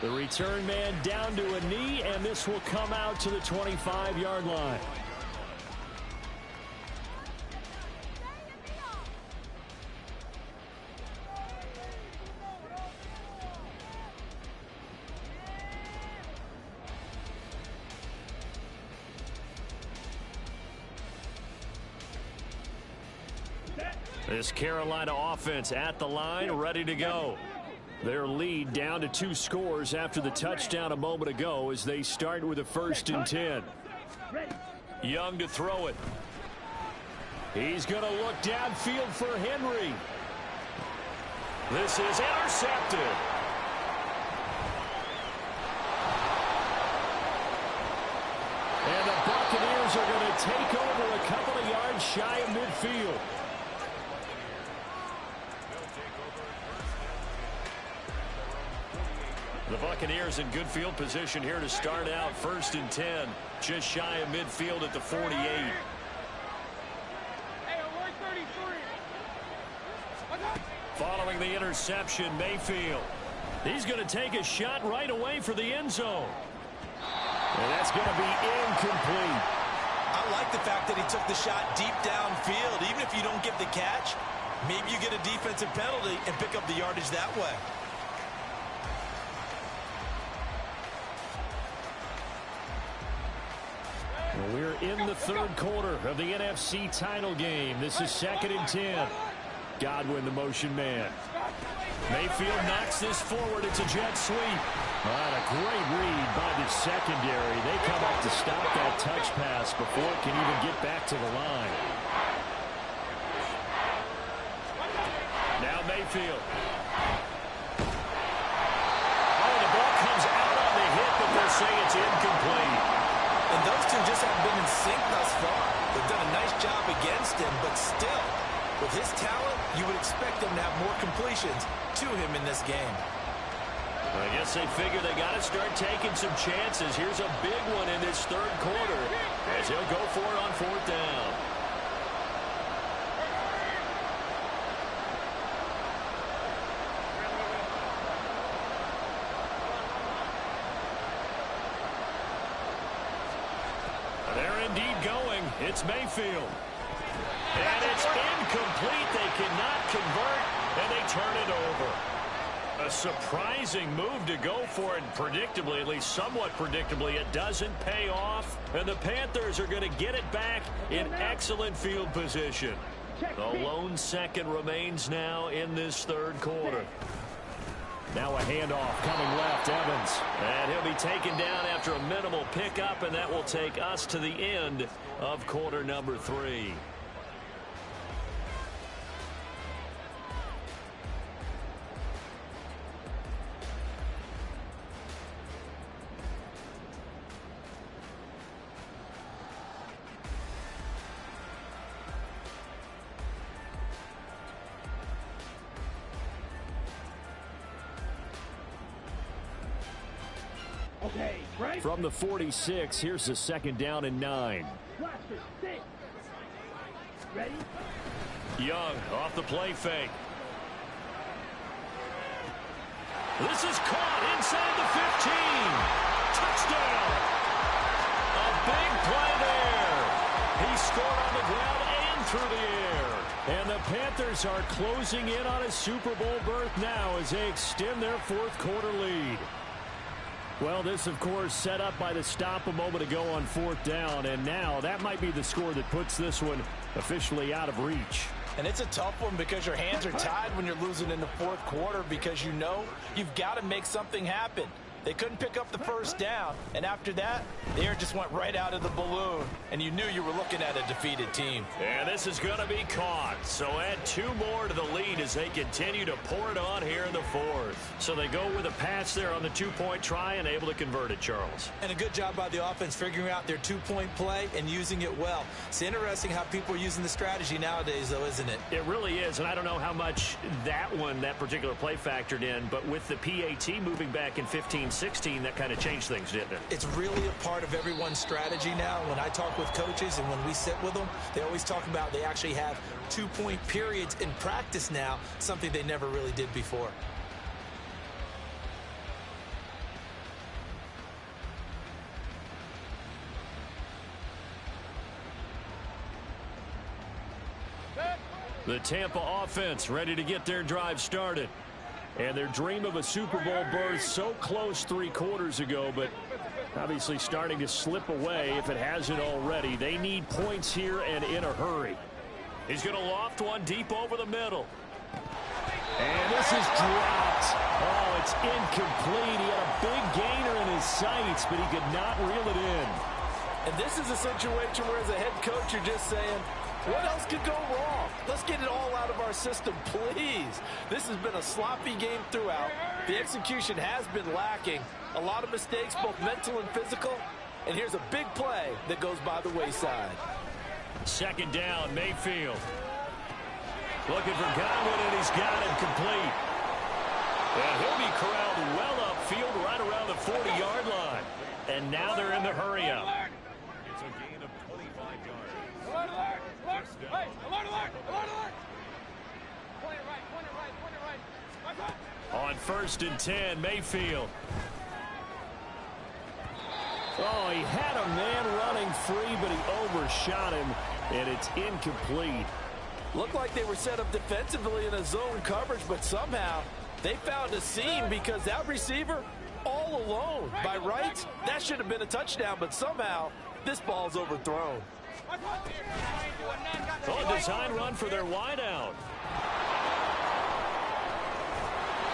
The return man down to a knee, and this will come out to the 25-yard line. This Carolina offense at the line, ready to go. Their lead down to 2 scores after the touchdown a moment ago as they start with a 1st and 10. Young to throw it. He's going to look downfield for Henry. This is intercepted. And the Buccaneers are going to take over a couple of yards shy of midfield. The Buccaneers in good field position here to start out 1st and 10. Just shy of midfield at the 48. Following the interception, Mayfield. He's going to take a shot right away for the end zone. And that's going to be incomplete. I like the fact that he took the shot deep downfield. Even if you don't get the catch, maybe you get a defensive penalty and pick up the yardage that way. We're in the third quarter of the NFC title game. This is 2nd and 10. Godwin, the motion man. Mayfield knocks this forward. It's a jet sweep. And a great read by the secondary. They come up to stop that touch pass before it can even get back to the line. Now Mayfield. Oh, the ball comes out on the hit, but they'll say it's incomplete. And those two just haven't been in sync thus far. They've done a nice job against him, but still, with his talent, you would expect them to have more completions to him in this game. I guess they figure they got to start taking some chances. Here's a big one in this third quarter as he'll go for it on 4th down. They're indeed going. It's Mayfield. And it's incomplete. They cannot convert, and they turn it over. A surprising move to go for it, and predictably, at least somewhat predictably, it doesn't pay off. And the Panthers are going to get it back in excellent field position. The lone second remains now in this third quarter. Now a handoff coming left, Evans. And he'll be taken down after a minimal pickup, and that will take us to the end of quarter number 3. Okay, right. From the 46, here's the second down and 9. Ready? Young off the play fake. This is caught inside the 15. Touchdown. A big play there. He scored on the ground and through the air. And the Panthers are closing in on a Super Bowl berth now as they extend their fourth quarter lead. Well, this, of course, set up by the stop a moment ago on fourth down, and now that might be the score that puts this one officially out of reach. And it's a tough one because your hands are tied when you're losing in the fourth quarter because you know you've got to make something happen. They couldn't pick up the first down, and after that, the air just went right out of the balloon, and you knew you were looking at a defeated team. And this is going to be caught. So add 2 more to the lead as they continue to pour it on here in the fourth. So they go with a pass there on the 2-point try and able to convert it, Charles. And a good job by the offense figuring out their 2-point play and using it well. It's interesting how people are using the strategy nowadays, though, isn't it? It really is, and I don't know how much that particular play factored in, but with the PAT moving back in 15-16, that kind of changed things, didn't it? It's really a part of everyone's strategy now. When I talk with coaches and when we sit with them, they always talk about they actually have 2-point periods in practice now, something they never really did before. The Tampa offense ready to get their drive started. And their dream of a Super Bowl berth so close 3 quarters ago, but obviously starting to slip away if it hasn't already. They need points here and in a hurry. He's going to loft one deep over the middle. And this is dropped. Oh, it's incomplete. He had a big gainer in his sights, but he could not reel it in. And this is a situation where as a head coach you're just saying, what else could go wrong? Let's get it all out of our system, please. This has been a sloppy game throughout. The execution has been lacking. A lot of mistakes, both mental and physical. And here's a big play that goes by the wayside. Second down, Mayfield. Looking for Godwin, and he's got it complete. And he'll be corralled well upfield right around the 40-yard line. And now they're in the hurry-up. It's a gain of 25 yards. Alert, alert, alert, hey, alert, alert, alert, alert. Point it right. On 1st and 10, Mayfield. Oh, he had a man running free, but he overshot him, and it's incomplete. Looked like they were set up defensively in a zone coverage, but somehow they found a seam because that receiver all alone. By rights, that should have been a touchdown, but somehow this ball's overthrown. A design run for their wideout.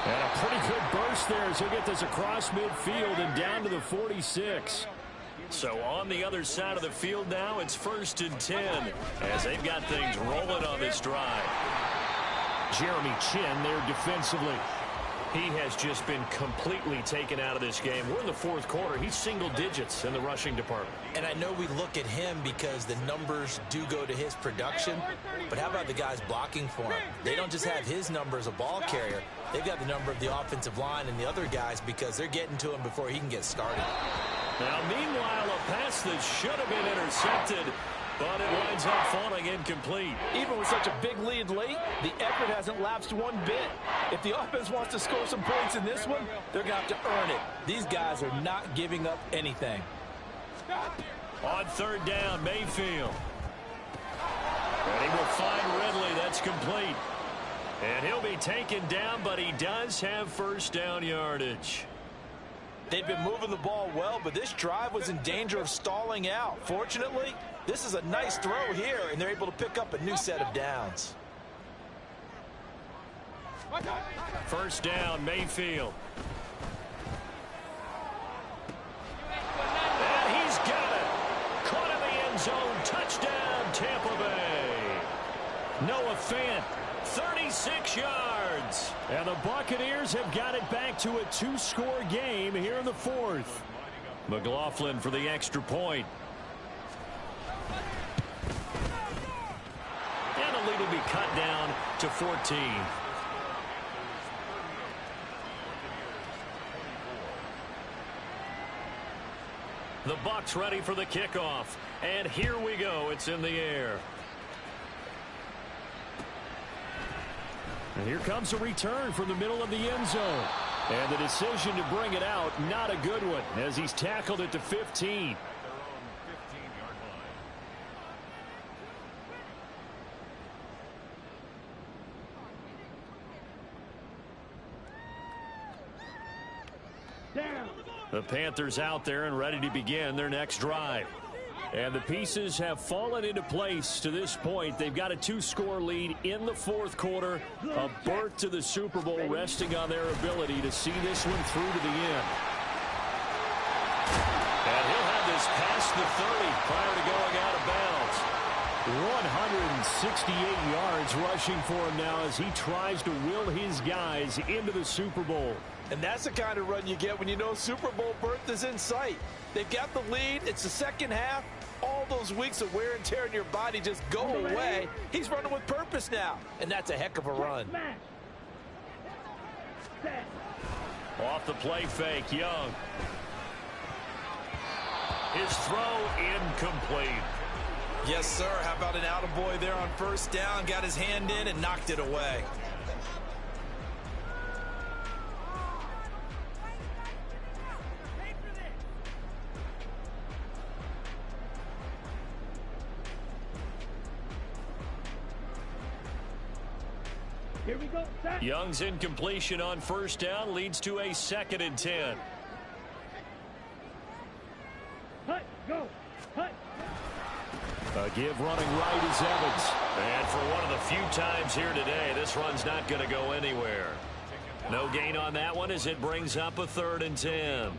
And a pretty good burst there as he'll get this across midfield and down to the 46. So on the other side of the field now, it's 1st and 10 as they've got things rolling on this drive. Jeremy Chinn there defensively. He has just been completely taken out of this game. We're in the 4th quarter. He's single digits in the rushing department. And I know we look at him because the numbers do go to his production, but how about the guys blocking for him? They don't just have his number as a ball carrier. They've got the number of the offensive line and the other guys because they're getting to him before he can get started. Now, meanwhile, a pass that should have been intercepted, but it winds up falling incomplete. Even with such a big lead late, the effort hasn't lapsed one bit. If the offense wants to score some points in this one, they're going to have to earn it. These guys are not giving up anything. On 3rd down, Mayfield. And And he will find Ridley. That's complete. And he'll be taken down, but he does have first down yardage. They've been moving the ball well, but this drive was in danger of stalling out. Fortunately, this is a nice throw here, and they're able to pick up a new set of downs. First down, Mayfield. And he's got it. Caught in the end zone. Touchdown, Tampa Bay. Noah Fant, 36 yards. And the Buccaneers have got it back to a 2-score game here in the fourth. McLaughlin for the extra point. And the lead will be cut down to 14. The Bucs ready for the kickoff. And here we go. It's in the air. And here comes a return from the middle of the end zone. And the decision to bring it out, not a good one, as he's tackled it to 15. The Panthers out there and ready to begin their next drive. And the pieces have fallen into place to this point. They've got a 2-score lead in the fourth quarter. A berth to the Super Bowl resting on their ability to see this one through to the end. And he'll have this past the 30 prior to going out of bounds. 168 yards rushing for him now as he tries to will his guys into the Super Bowl. And that's the kind of run you get when you know Super Bowl berth is in sight. They've got the lead. It's the second half. All those weeks of wear and tear in your body just go away. He's running with purpose now, and that's a heck of a run. Off the play fake, Young. His throw incomplete. Yes, sir. How about an attaboy there on first down? Got his hand in and knocked it away. Here we go. Young's incompletion on first down leads to a 2nd and 10. Hut, go. Hut. A give running right is Evans. And for one of the few times here today, this run's not going to go anywhere. No gain on that one as it brings up a 3rd and 10.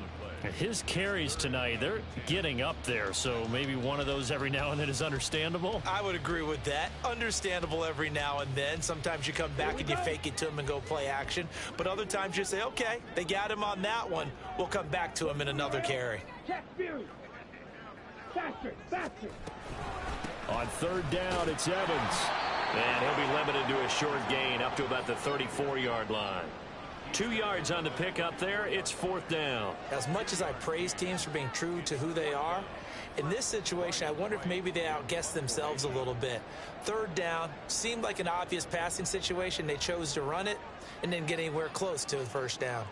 His carries tonight, they're getting up there, so maybe one of those every now and then is understandable. I would agree with that. Understandable every now and then. Sometimes you come back and you fake it to him and go play action. But other times you say, okay, they got him on that one. We'll come back to him in another carry. Check Fury. Faster, faster. On 3rd down, it's Evans. And he'll be limited to a short gain up to about the 34-yard line. 2 yards on the pickup there. It's 4th down. As much as I praise teams for being true to who they are, in this situation, I wonder if maybe they outguessed themselves a little bit. 3rd down seemed like an obvious passing situation. They chose to run it and didn't get anywhere close to the first down.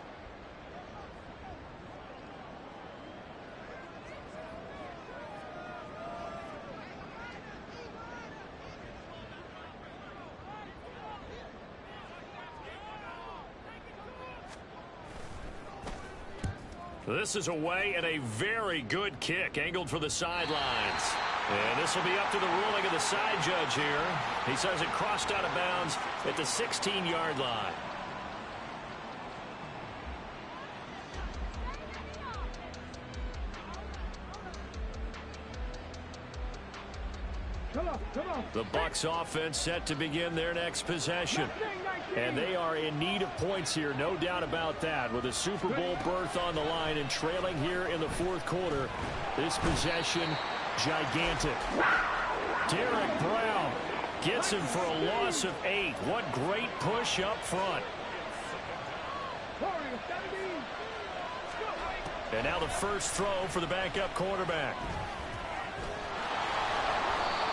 This is away and a very good kick angled for the sidelines. And this will be up to the ruling of the side judge here. He says it crossed out of bounds at the 16-yard line. Come on. The Bucs offense set to begin their next possession. And they are in need of points here, no doubt about that. With a Super Bowl berth on the line and trailing here in the fourth quarter, this possession, gigantic. Derek Brown gets him for a loss of 8. What great push up front. And now the first throw for the backup quarterback.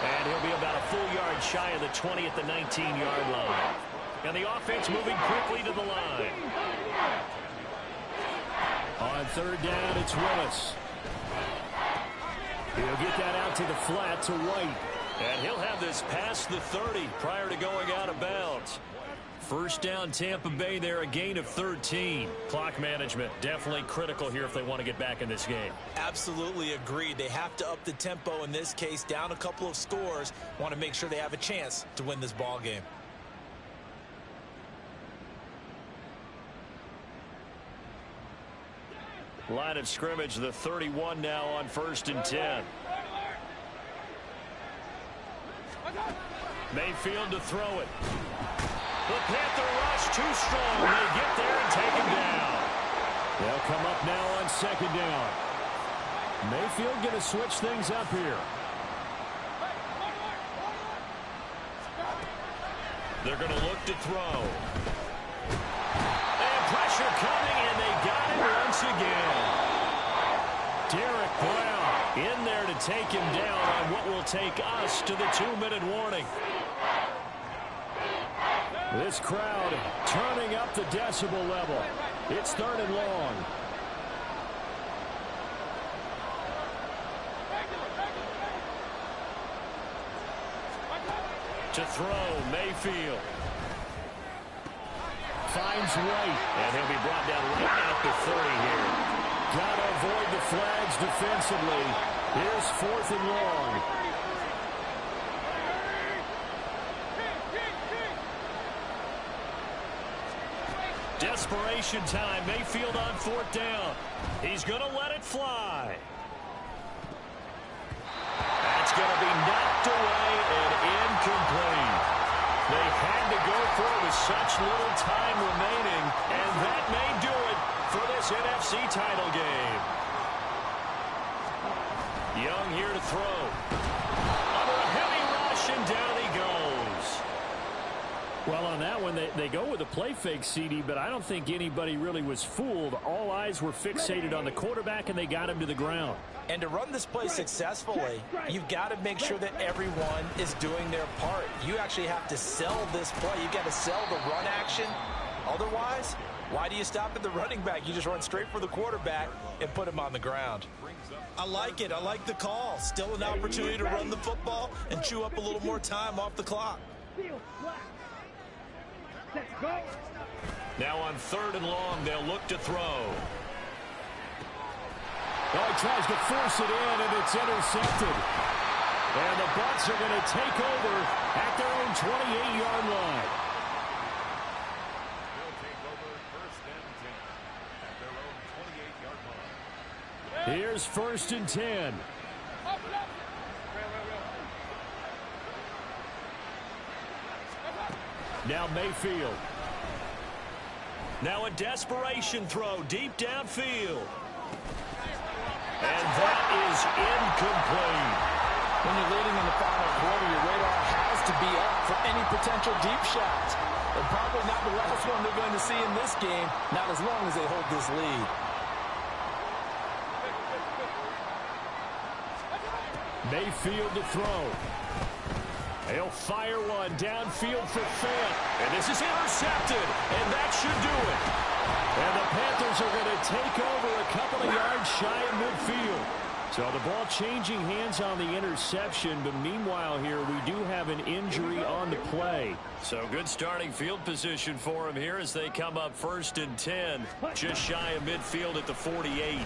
And he'll be about a full yard shy of the 20 at the 19-yard line. And the offense moving quickly to the line. On 3rd down, it's Willis. He'll get that out to the flat to White. And he'll have this past the 30 prior to going out of bounds. First down, Tampa Bay there, a gain of 13. Clock management definitely critical here if they want to get back in this game. Absolutely agreed. They have to up the tempo in this case, down a couple of scores. Want to make sure they have a chance to win this ball game. Line of scrimmage, the 31 now on 1st and 10. Mayfield to throw it. The Panther rush too strong. They get there and take him down. They'll come up now on 2nd down. Mayfield going to switch things up here. They're going to look to throw. And pressure coming, and they got it once again. Derek Brown in there to take him down on what will take us to the 2-minute warning. This crowd turning up the decibel level. It's 3rd and long. To throw, Mayfield. Finds White, and he'll be brought down right at the 30 here. Got to avoid the flags defensively. Here's 4th and long. Desperation time. Mayfield on 4th down. He's going to let it fly. That's going to be knocked away and incomplete. They had to go for it with such little time remaining, and that may do it for this NFC title game. Young here to throw. Under a heavy rush, and down he goes. Well, on that one, they go with a play fake, CD, but I don't think anybody really was fooled. All eyes were fixated on the quarterback, and they got him to the ground. And to run this play successfully, you've got to make sure that everyone is doing their part. You actually have to sell this play. You've got to sell the run action. Otherwise, why do you stop at the running back? You just run straight for the quarterback and put him on the ground. I like it. I like the call. Still an opportunity to run the football and chew up a little more time off the clock. Now on 3rd and long, they'll look to throw. Oh, he tries to force it in, and it's intercepted. And the Bucs are going to take over at their own 28-yard line. They'll take over 1st and 10 at their own 28-yard line. Here's 1st and 10. Now Mayfield. Now a desperation throw deep downfield. And that is incomplete. When you're leading in the final quarter, your radar has to be up for any potential deep shots. And probably not the last one they're going to see in this game, not as long as they hold this lead. Mayfield to throw. He'll fire one downfield for Fant. And this is intercepted, and that should do it. And the Panthers are going to take over a couple of yards shy of midfield. So the ball changing hands on the interception, but meanwhile here we do have an injury on the play. So good starting field position for him here as they come up 1st and 10, just shy of midfield at the 48.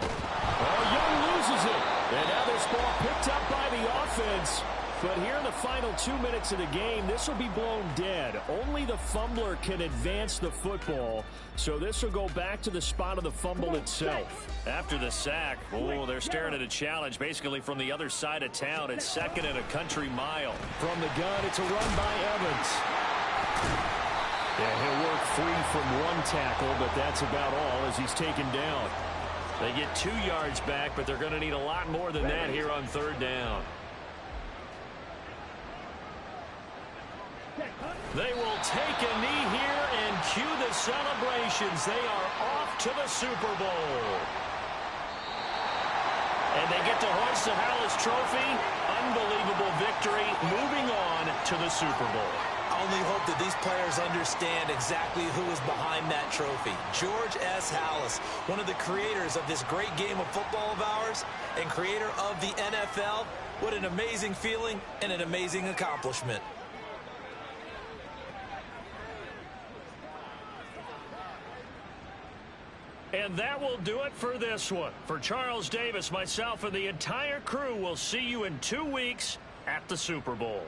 Oh, Young loses it. And now this ball picked up by the offense. But here in the final 2 minutes of the game, this will be blown dead. Only the fumbler can advance the football. So this will go back to the spot of the fumble itself. After the sack, oh, they're staring at a challenge basically from the other side of town. It's 2nd and a country mile. From the gun, it's a run by Evans. Yeah, he'll work free from one tackle, but that's about all as he's taken down. They get 2 yards back, but they're going to need a lot more than that here on 3rd down. They will take a knee here and cue the celebrations. They are off to the Super Bowl. And they get to hoist the Hallis Trophy. Unbelievable victory, moving on to the Super Bowl. only hope that these players understand exactly who is behind that trophy. George S. Halas, one of the creators of this great game of football of ours and creator of the NFL. What an amazing feeling and an amazing accomplishment. And that will do it for this one. For Charles Davis, myself, and the entire crew, we'll see you in 2 weeks at the Super Bowl.